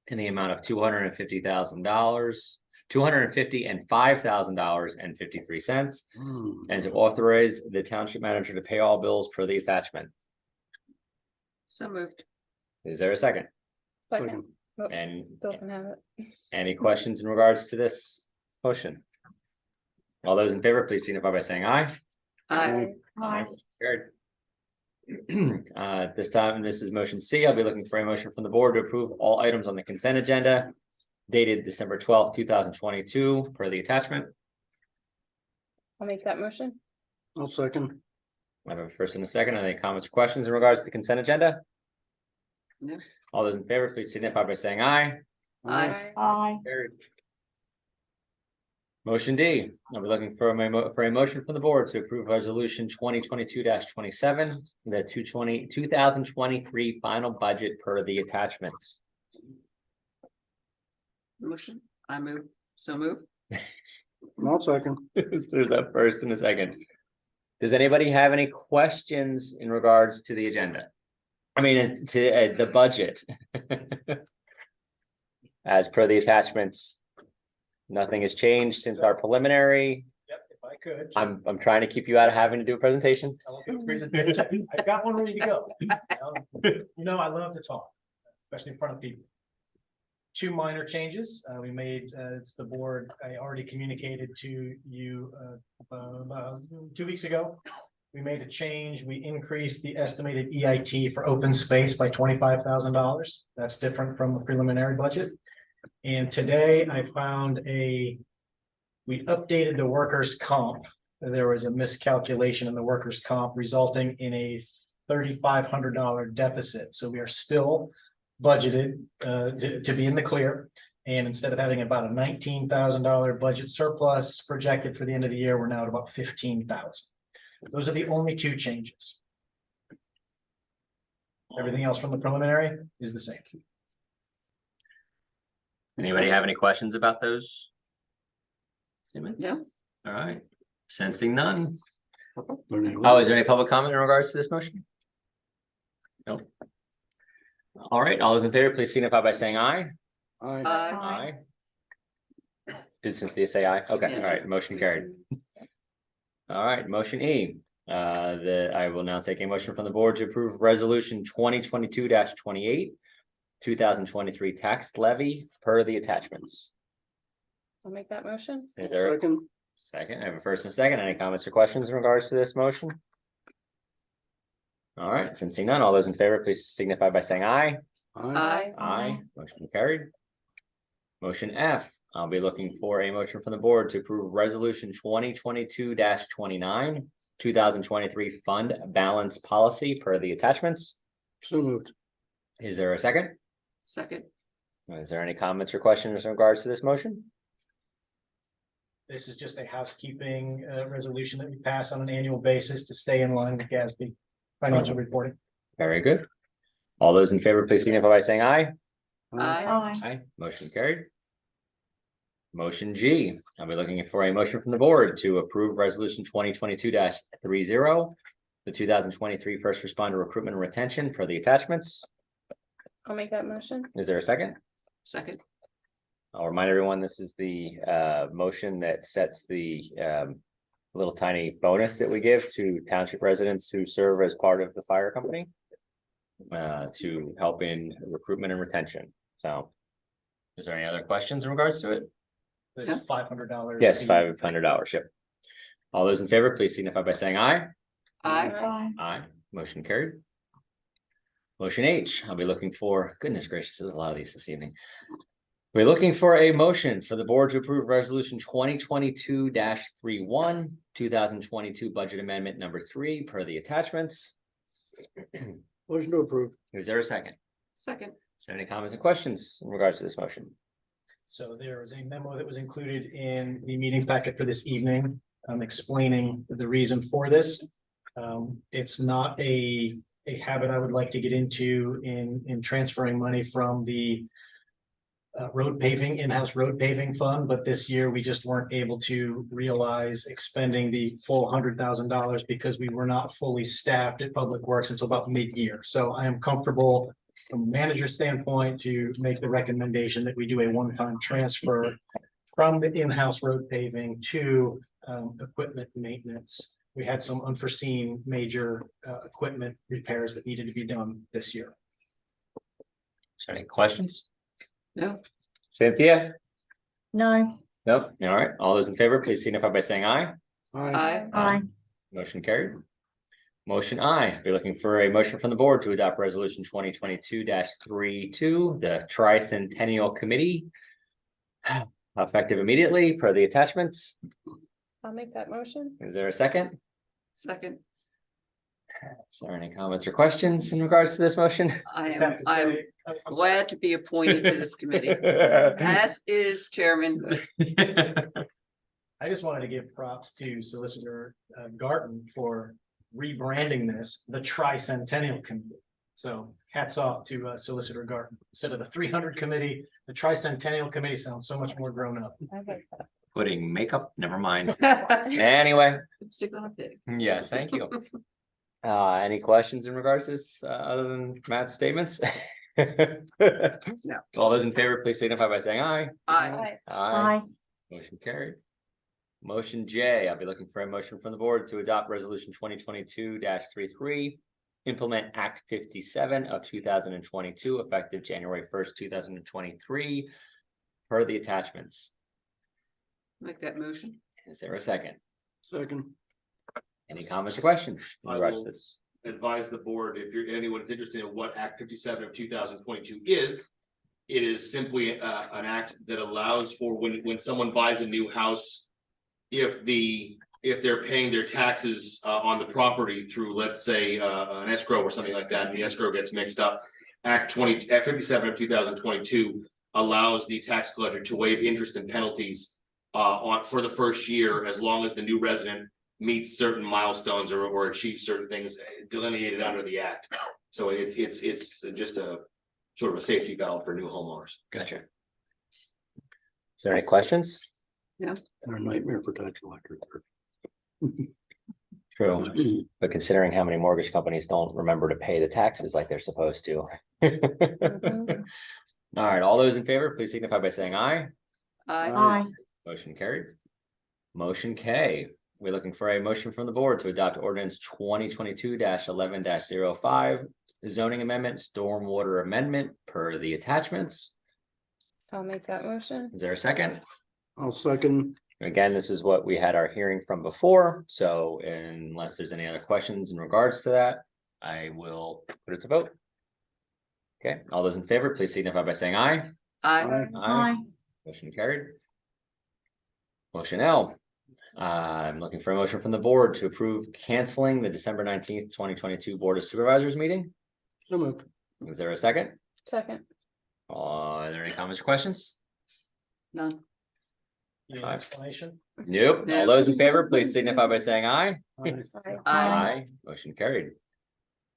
in the amount of $250,000, $250,005.53, and to authorize the township manager to pay all bills per the attachment. So moved. Is there a second? Second, And Bill can have it. any questions in regards to this motion? All those in favor, please signify by saying aye. Aye. Aye. Carried. This time, this is motion C. I'll be looking for a motion from the board to approve all items on the consent agenda dated December 12th, 2022 per the attachment. I'll make that motion. I'll second. I have a first and a second. Any comments or questions in regards to the consent agenda? No. All those in favor, please signify by saying aye. Aye. Aye. Carried. Motion D, I'll be looking for a motion from the board to approve resolution 2022-27, the 2023 final budget per the attachments. Motion, I move, so move. I'll second. There's a first and a second. Does anybody have any questions in regards to the agenda? I mean, to the budget. As per the attachments. Nothing has changed since our preliminary. Yep, if I could. I'm trying to keep you out of having to do a presentation. I won't do a presentation. I've got one ready to go. You know, I love to talk, especially in front of people. Two minor changes we made as the board. I already communicated to you about 2 weeks ago. We made a change. We increased the estimated EIT for open space by $25,000. That's different from the preliminary budget. And today I found we updated the workers' comp. There was a miscalculation in the workers' comp resulting in a $3,500 deficit. So we are still budgeted to be in the clear. And instead of having about a $19,000 budget surplus projected for the end of the year, we're now at about $15,000. Those are the only two changes. Everything else from the preliminary is the same. Anybody have any questions about those? Statements? No. All right, sensing none. Oh, Oh, is there any public comment in regards to this motion? No. All right, all those in favor, please signify by saying aye. Aye. Aye. Did Cynthia say aye? Okay, Yeah. all right, motion carried. All right, motion E. I will now take a motion from the board to approve resolution 2022-28. 2023 tax levy per the attachments. I'll make that motion. Is there a Second. second? I have a first and a second. Any comments or questions in regards to this motion? All right, since seeing none, all those in favor, please signify by saying aye. Aye. Aye. Motion carried. Motion F, I'll be looking for a motion from the board to approve resolution 2022-29, 2023 fund balance policy per the attachments. So moved. Is there a second? Second. Is there any comments or questions in regards to this motion? This is just a housekeeping resolution that we pass on an annual basis to stay in line with GASB financial reporting. Very good. All those in favor, please signify by saying aye. Aye. Aye. Aye. Motion carried. Motion G, I'll be looking for a motion from the board to approve resolution 2022-30, the 2023 first responder recruitment and retention for the attachments. I'll make that motion. Is there a second? Second. I'll remind everyone, this is the motion that sets the little tiny bonus that we give to township residents who serve as part of the fire company to help in recruitment and retention. So is there any other questions in regards to it? It's $500. Yes, $500. Yep. All those in favor, please signify by saying aye. Aye. Aye. Aye. Motion carried. Motion H, I'll be looking for, goodness gracious, there's a lot of these this evening. We're looking for a motion for the board to approve resolution 2022-31, 2022 budget amendment number 3 per the attachments. Motion to approve. Is there a second? Second. Is there any comments and questions in regards to this motion? So there is a memo that was included in the meeting packet for this evening, explaining the reason for this. It's not a habit I would like to get into in transferring money from the road paving, in-house road paving fund, but this year we just weren't able to realize expending the full $100,000 because we were not fully staffed at Public Works until about mid-year. So I am comfortable from a manager standpoint to make the recommendation that we do a one-time transfer from the in-house road paving to equipment maintenance. We had some unforeseen major equipment repairs that needed to be done this year. Is there any questions? No, Cynthia? No, Nope. All right. All those in favor, please signify by saying aye. aye, Motion carried. Motion I, be looking for a motion from the board to adopt resolution 2022-32, the Tricentennial Committee. Effective immediately per the attachments. I'll make that motion. Is there a second? second, Is there any comments or questions in regards to this motion? I'm glad to be appointed to this committee, as is chairman. I just wanted to give props to Solicitor Garten for rebranding this the Tricentennial Committee. So hats off to Solicitor Garten. Instead of the 300 committee, the Tricentennial Committee sounds so much more grown up. Putting makeup, never mind. Anyway, Stick on a pig. yes, thank you. Any questions in regards to this, other than Matt's statements? No. All those in favor, please signify by saying aye. Aye. aye, Motion carried. Motion J, I'll be looking for a motion from the board to adopt resolution 2022-33. Implement Act 57 of 2022, effective January 1st, 2023, per the attachments. Make that motion. Is there a second? Second. Any comments or questions in I regards will- to this? Advise the board, if anyone's interested in what Act 57 of 2022 is. It is simply an act that allows for when someone buys a new house. If they're paying their taxes on the property through, let's say, an escrow or something like that, and the escrow gets mixed up. Act 57 of 2022 allows the tax collector to waive interest and penalties for the first year, as long as the new resident meets certain milestones or achieves certain things delineated under the act. So it's just a sort of a safety valve for new homeowners. Gotcha. Is there any questions? They're a nightmare for tax collectors. True, but considering how many mortgage companies don't remember to pay the taxes like they're supposed to. All right, all those in favor, please signify by saying aye. aye, Motion carried. Motion K, we're looking for a motion from the board to adopt ordinance 2022-11-05, zoning amendment, stormwater amendment per the attachments. I'll make that motion. Is there a second? I'll second. Again, this is what we had our hearing from before, so unless there's any other questions in regards to that, I will put it to vote. Okay, all those in favor, please signify by saying aye. Aye. aye, Motion carried. Motion L. I'm looking for a motion from the board to approve canceling the December 19th, 2022 Board of Supervisors meeting. So moved. Is there a second? Second. Are there any comments or questions? None. Any explanation? Nope. All those in favor, please signify by saying aye. Aye. Aye. Motion carried.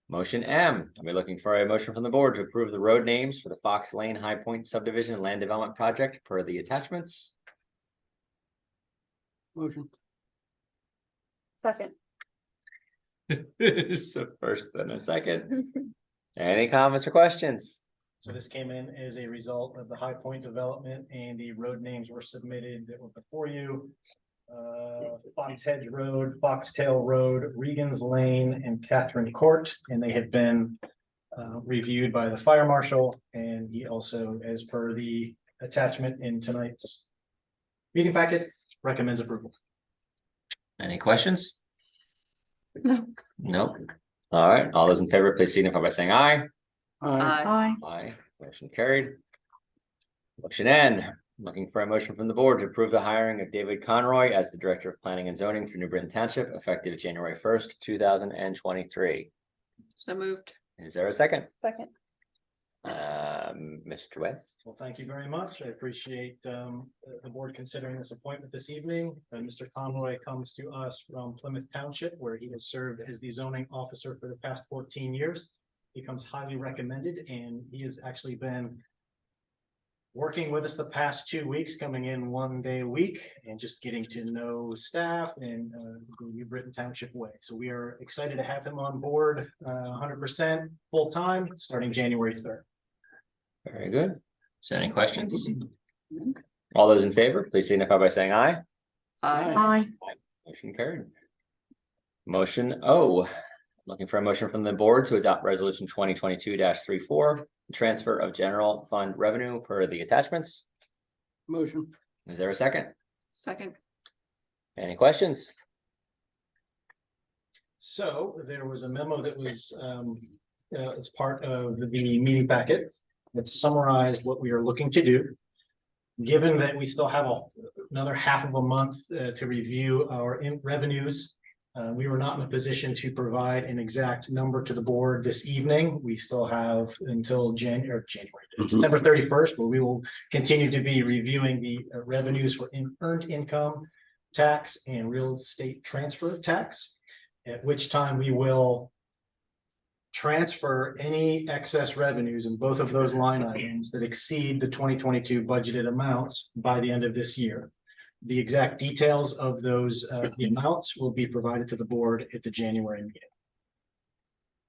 Motion M, I'll be looking for a motion from the board to approve the road names for the Fox Lane High Point Subdivision Land Development Project per the attachments. Motion. Second. So first, then a second. Any comments or questions? So this came in as a result of the High Point development, and the road names were submitted that were before you. Fox Hedge Road, Foxtail Road, Regan's Lane, and Catherine Court, and they had been reviewed by the fire marshal, and he also, as per the attachment in tonight's meeting packet, recommends approval. Any questions? No. Nope. All right, all those in favor, please signify by saying aye. Aye. aye, Aye, motion carried. Motion N, looking for a motion from the board to approve the hiring of David Conroy as the Director of Planning and Zoning for New Britain Township, effective January 1st, 2023. So moved. Is there a second? Second. Mr. West? Well, thank you very much. I appreciate the board considering this appointment this evening. Mr. Conroy comes to us from Plymouth Township, where he has served as the zoning officer for the past 14 years. He comes highly recommended, and he has actually been working with us the past 2 weeks, coming in 1 day a week and just getting to know staff and the New Britain Township way. So we are excited to have him on board 100% full time starting January 3rd. Very good. So any questions? All those in favor, please signify by saying aye. Aye. Motion carried. Motion O, looking for a motion from the board to adopt resolution 2022-34, transfer of general fund revenue per the attachments. Motion. Is there a second? Second. Any questions? So there was a memo that was as part of the meeting packet that summarized what we are looking to do. Given that we still have another half of a month to review our revenues, we were not in a position to provide an exact number to the board this evening. We still have until January, December 31st, where we will continue to be reviewing the revenues for earned income tax and real estate transfer tax, at which time we will transfer any excess revenues in both of those line items that exceed the 2022 budgeted amounts by the end of this year. The exact details of those the amounts will be provided to the board at the January meeting.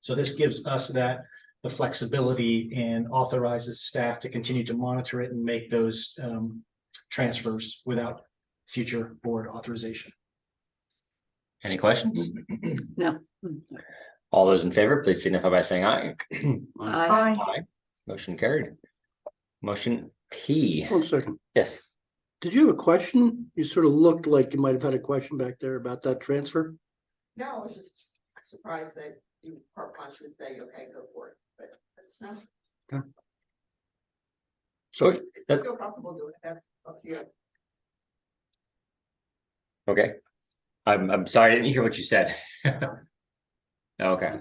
So this gives us the flexibility and authorizes staff to continue to monitor it and make those transfers without future board authorization. Any questions? No. All those in favor, please signify by saying aye. Aye. Aye. Motion carried. Motion P. 1 second. Yes. Did you have a question? You sort of looked like you might have had a question back there about that transfer. No, I was just surprised that you carte blanche would say, okay, go for it, but no. So If you feel comfortable doing it, that's up to you. Okay. I'm sorry, I didn't hear what you said. Okay.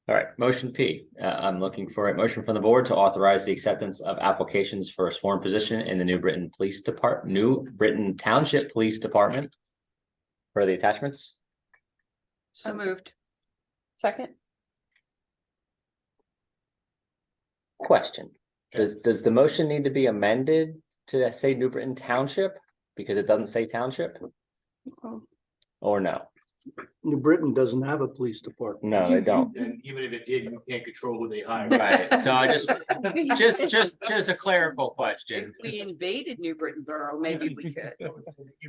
All right, motion P. I'm looking for a motion from the board to authorize the acceptance of applications for a sworn position in the New Britain Township Police Department. For the attachments. So moved. Second. Question. Does the motion need to be amended to say New Britain Township? Because it doesn't say township? Or no? New Britain doesn't have a police department. No, they don't. And even if it did, you can't control who they hire. Right, so I just a clerical If question. we invaded New Britain Borough, maybe we could.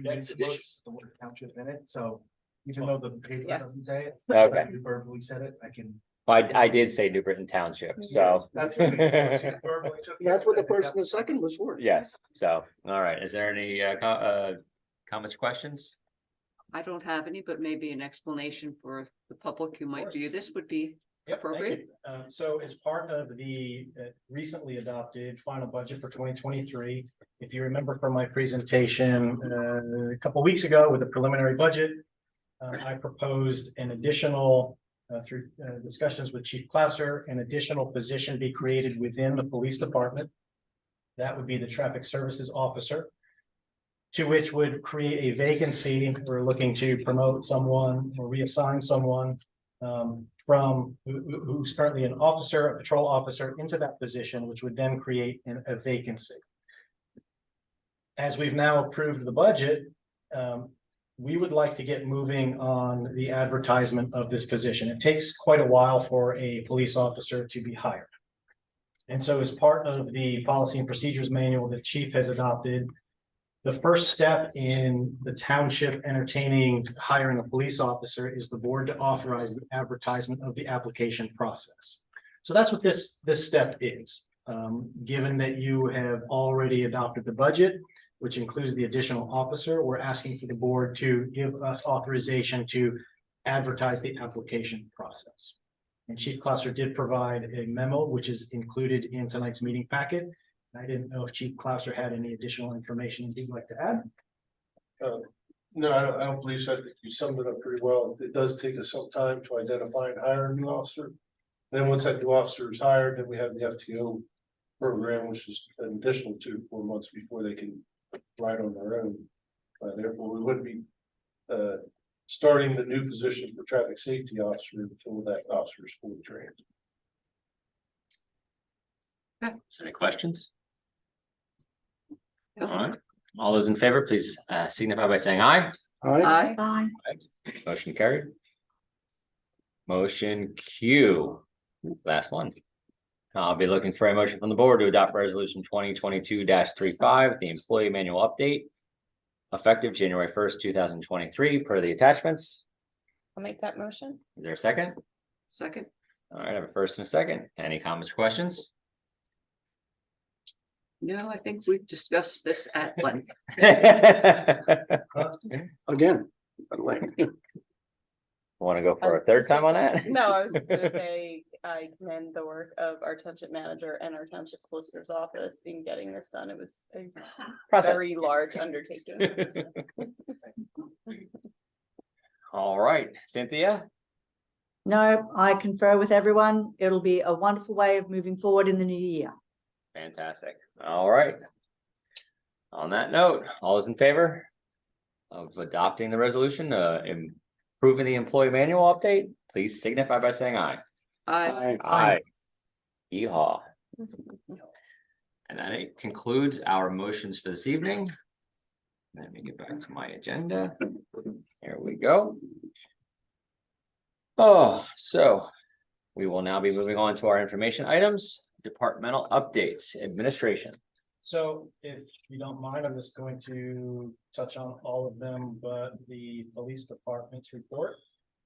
That's seditious. The word township in it, so even though the paper Yeah. doesn't say it. Okay. You verbally said it, I can. I did say New Britain Township, so. That's what verbally took it. That's what the first and the second was for. Yes, so, all right, is there any comments or questions? I don't have any, but maybe an explanation for the public who might view this would be Yep, thank appropriate. you. So as part of the recently adopted final budget for 2023, if you remember from my presentation a couple weeks ago with the preliminary budget, I proposed an additional, through discussions with Chief Clouser, an additional position be created within the police department. That would be the traffic services officer, to which would create a vacancy. We're looking to promote someone or reassign someone from who's currently an officer, a patrol officer, into that position, which would then create a vacancy. As we've now approved the budget, we would like to get moving on the advertisement of this position. It takes quite a while for a police officer to be hired. And so as part of the policy and procedures manual that Chief has adopted, the first step in the township entertaining hiring a police officer is the board to authorize the advertisement of the application process. So that's what this step is. Given that you have already adopted the budget, which includes the additional officer, we're asking for the board to give us authorization to advertise the application process. And Chief Clouser did provide a memo, which is included in tonight's meeting packet. I didn't know if Chief Clouser had any additional information he'd like to add. No, I don't believe so. I think you summed it up pretty well. It does take us some time to identify and hire a new officer. Then once that new officer is hired, then we have the FTO program, which is an additional 2 to 4 months before they can ride on their own. Therefore, we wouldn't be starting the new position for traffic safety officer until that officer is fully trained. Any questions? All right, all those in favor, please signify by saying aye. Aye. Bye. Motion carried. Motion Q, last one. I'll be looking for a motion from the board to adopt resolution 2022-35, the employee manual update. Effective January 1st, 2023, per the attachments. I'll make that motion. Is there a second? Second. All right, I have a first and a second. Any comments or questions? No, I think we've discussed this at length. Again. at length. Want to go for I a was third just time on gonna- that? No, I was just gonna say, I commend the work of our township manager and our township solicitor's office in getting this done. It was a Process. very large undertaking. All right, Cynthia? No, I confer with everyone. It'll be a wonderful way of moving forward in the new year. Fantastic. All right. On that note, all those in favor of adopting the resolution, improving the employee manual update, please signify by saying aye. Aye. Aye. Yeehaw. And that concludes our motions for this evening. Let me get back to my agenda. Here we go. Oh, so we will now be moving on to our information items, departmental updates, administration. So if you don't mind, I'm just going to touch on all of them, but the police department's report.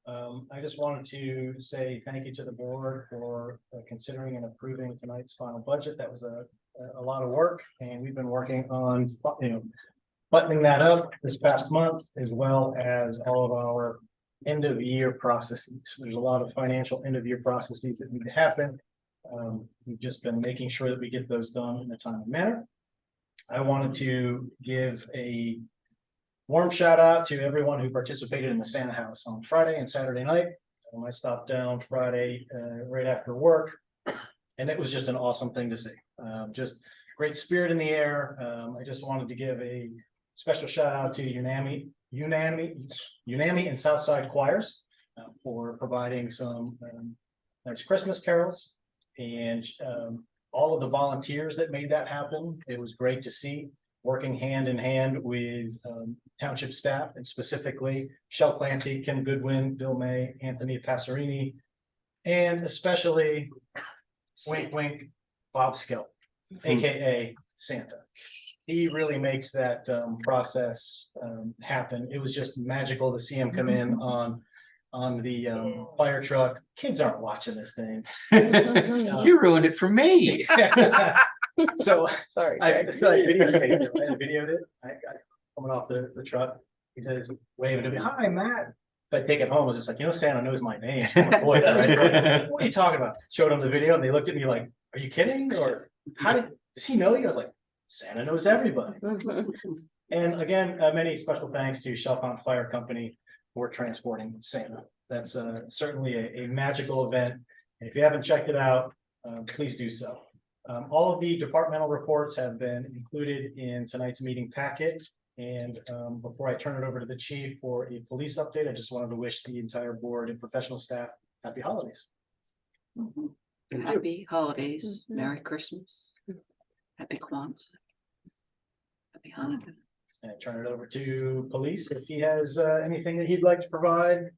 I just wanted to say thank you to the board for considering and approving tonight's final budget. That was a lot of work, and we've been working on, buttoning that up this past month, as well as all of our end of year processes. There's a lot of financial end of year processes that need to happen. We've just been making sure that we get those done in a timely manner. I wanted to give a warm shout out to everyone who participated in the Santa House on Friday and Saturday night. I stopped down Friday right after work, and it was just an awesome thing to see. Just great spirit in the air. I just wanted to give a special shout out to Unami and Southside choirs for providing some nice Christmas carols, and all of the volunteers that made that happen. It was great to see, working hand in hand with township staff, and specifically Shel Clancy, Kim Goodwin, Bill May, Anthony Passerini, and especially wink, wink, Bob Skell, AKA Santa. He really makes that process happen. It was just magical to see him come in on the fire truck. Kids aren't watching this thing. You ruined it for me. So Sorry, I Greg. videoed it. I got coming off the truck. He says, waving to me, "Hi, Matt." If I take it home, I was just like, Santa knows my name. I'm a boy, right? What are you talking about? Showed him the video, and they looked at me like, "Are you kidding? Or does he know you?" I was like, "Santa knows everybody." And again, many special thanks to Chalfont Fire Company for transporting Santa. That's certainly a magical event. And if you haven't checked it out, please do so. All of the departmental reports have been included in tonight's meeting packet. And before I turn it over to the chief for a police update, I just wanted to wish the entire board and professional staff happy holidays. Happy holidays, Merry Christmas, Happy Kwanzaa, Happy Hanukkah. And I turn it over to police if he has anything that he'd like to provide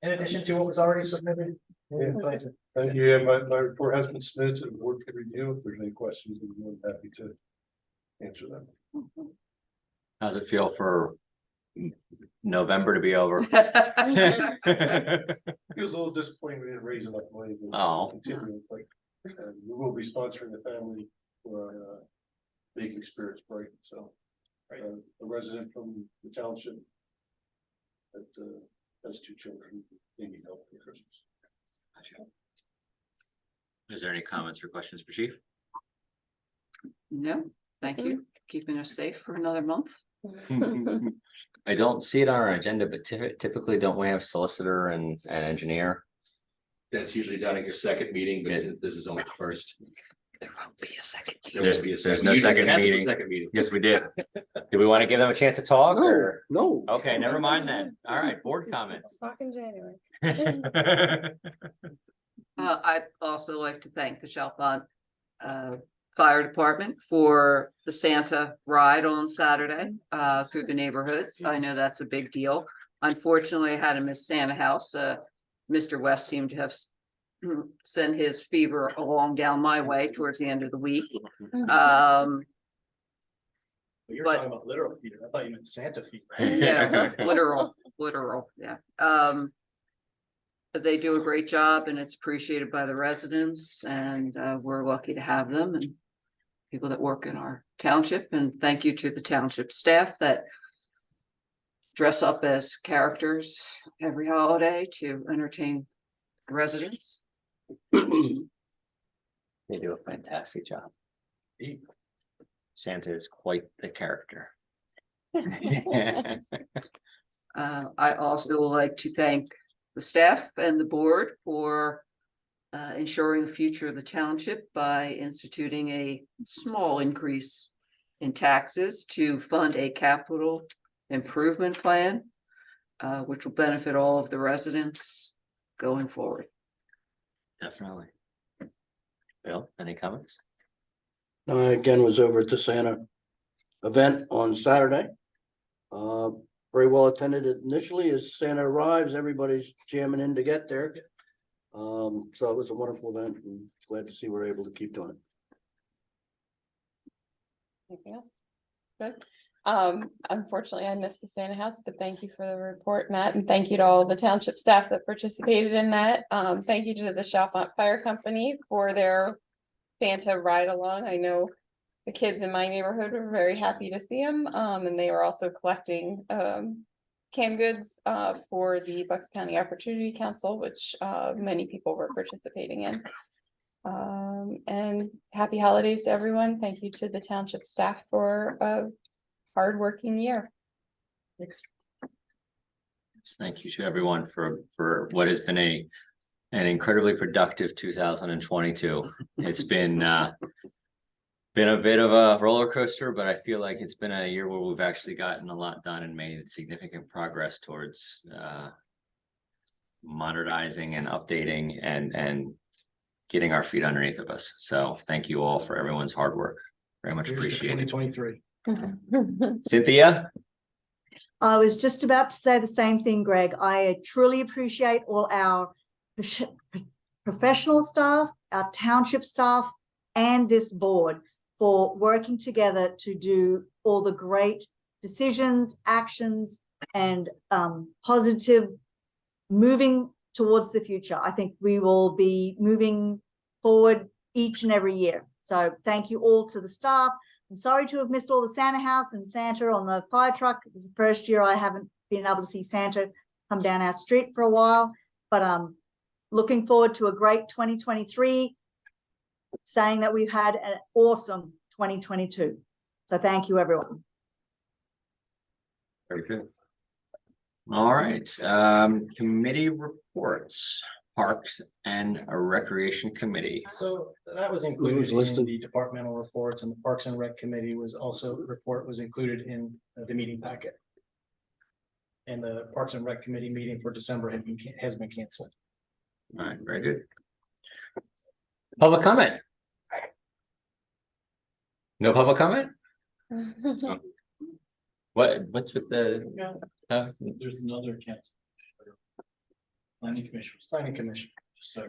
in addition to what was already submitted. Thank you. My report has been submitted to the board to review. If there's any questions, I'm more than happy to answer them. How's it feel for November to be over? It was a little disappointing we didn't raise enough money. to Oh. continue, but, we will be sponsoring the family for our Baking Spirits break, so. A resident from the township that has two children, they need help for Christmas. Is there any comments or questions for chief? No, thank you. Keeping us safe for another month. I don't see it on our agenda, but typically don't we have solicitor and engineer? That's usually done at your second meeting, but since this is only the first. There won't be a second. There's no second meeting. Second meeting. Yes, we did. Do we want to give them a chance to talk or? No. Okay, never mind then. All right, board comments. Talk in January. I'd also like to thank the Chalfont fire department for the Santa ride on Saturday, through the neighborhoods. I know that's a big deal. Unfortunately, I had to miss Santa House. Mr. West seemed to have sent his fever along down my way towards the end of the week. You're But- talking about literal fever. I thought you meant Santa fever. Yeah, literal, yeah. But they do a great job and it's appreciated by the residents and we're lucky to have them and people that work in our township. And thank you to the township staff that dress up as characters every holiday to entertain residents. They do a fantastic job. Santa is quite the character. I also would like to thank the staff and the board for ensuring the future of the township by instituting a small increase in taxes to fund a capital improvement plan, which will benefit all of the residents going forward. Definitely. Bill, any comments? I again was over at the Santa event on Saturday. Very well attended initially. As Santa arrives, everybody's jamming in to get there. So it was a wonderful event and glad to see we're able to keep doing it. Anything else? Good. Unfortunately, I missed the Santa House, but thank you for the report, Matt, and thank you to all the township staff that participated in that. Thank you to the Chalfont Fire Company for their Santa ride along. I know the kids in my neighborhood were very happy to see him, and they were also collecting canned goods for the Bucks County Opportunity Council, which many people were participating in. And happy holidays to everyone. Thank you to the township staff for a hardworking year. Thank you to everyone for what has been an incredibly productive 2022. It's been a bit of a roller coaster, but I feel like it's been a year where we've actually gotten a lot done and made significant progress towards modernizing and updating and getting our feet underneath of us. So thank you all for everyone's hard work. Very much appreciated. 2023. Cynthia? I was just about to say the same thing, Greg. I truly appreciate all our professional staff, our township staff, and this board for working together to do all the great decisions, actions, and positive moving towards the future. I think we will be moving forward each and every year. So thank you all to the staff. I'm sorry to have missed all the Santa House and Santa on the fire truck. It was the first year I haven't been able to see Santa come down our street for a while, but looking forward to a great 2023, saying that we've had an awesome 2022. So thank you, everyone. Very good. All right, committee reports, Parks and Recreation Committee. So that was included in listed. the departmental reports, and the Parks and Rec Committee was also, report was included in the meeting packet. And the Parks and Rec Committee meeting for December has been canceled. All right, very good. Public comment? No public comment? What's with the? There's another cancel. Planning commission. Planning Commission. Just so.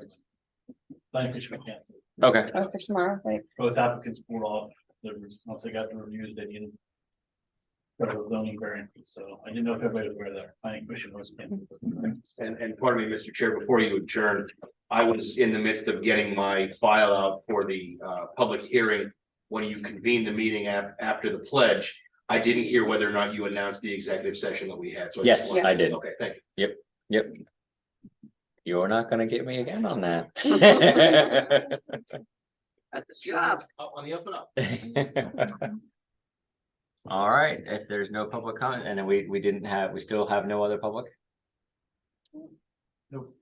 Planning commission canceled. Okay, Oh, for tomorrow, right? Both applicants pulled off, there was, once they got the reviews, they didn't. Go to zoning variances, so I didn't know if everybody was aware that planning commission was. canceled. And pardon me, Mr. Chair, before you adjourn, I was in the midst of getting my file out for the public hearing. When you convened the meeting after the pledge, I didn't hear whether or not you announced the executive session that we had. So I just Yes, wanted- I did. Okay, thank you. Yep. You're not gonna get me again on that. That's his job. On the up and up. All right, if there's no public comment, and then we still have no other public? Nope.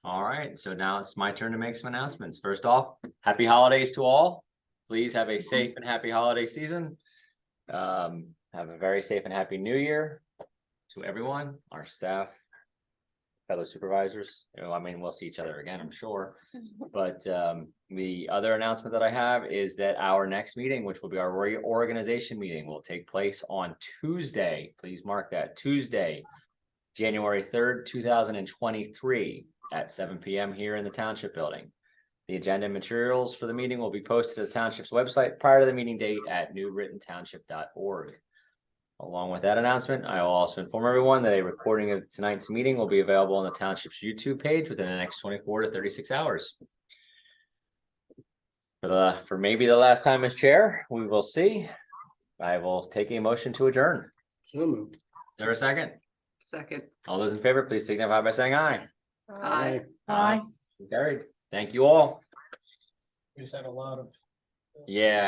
All right, so now it's my turn to make some announcements. First off, happy holidays to all. Please have a safe and happy holiday season. Have a very safe and happy new year to everyone, our staff, fellow supervisors. You know, I mean, we'll see each other again, I'm sure. But the other announcement that I have is that our next meeting, which will be our reorganization meeting, will take place on Tuesday. Please mark that, Tuesday, January 3rd, 2023 at 7 p.m. here in the Township Building. The agenda and materials for the meeting will be posted to the Township's website prior to the meeting date at newrittontownship.org. Along with that announcement, I will also inform everyone that a recording of tonight's meeting will be available on the Township's YouTube page within the next 24 to 36 hours. For maybe the last time as chair, we will see. I will take a motion to adjourn. So moved. Is there a second? Second. All those in favor, please signify by saying aye. Aye. Aye. Carried. Thank you all. We just had a lot of. Yeah.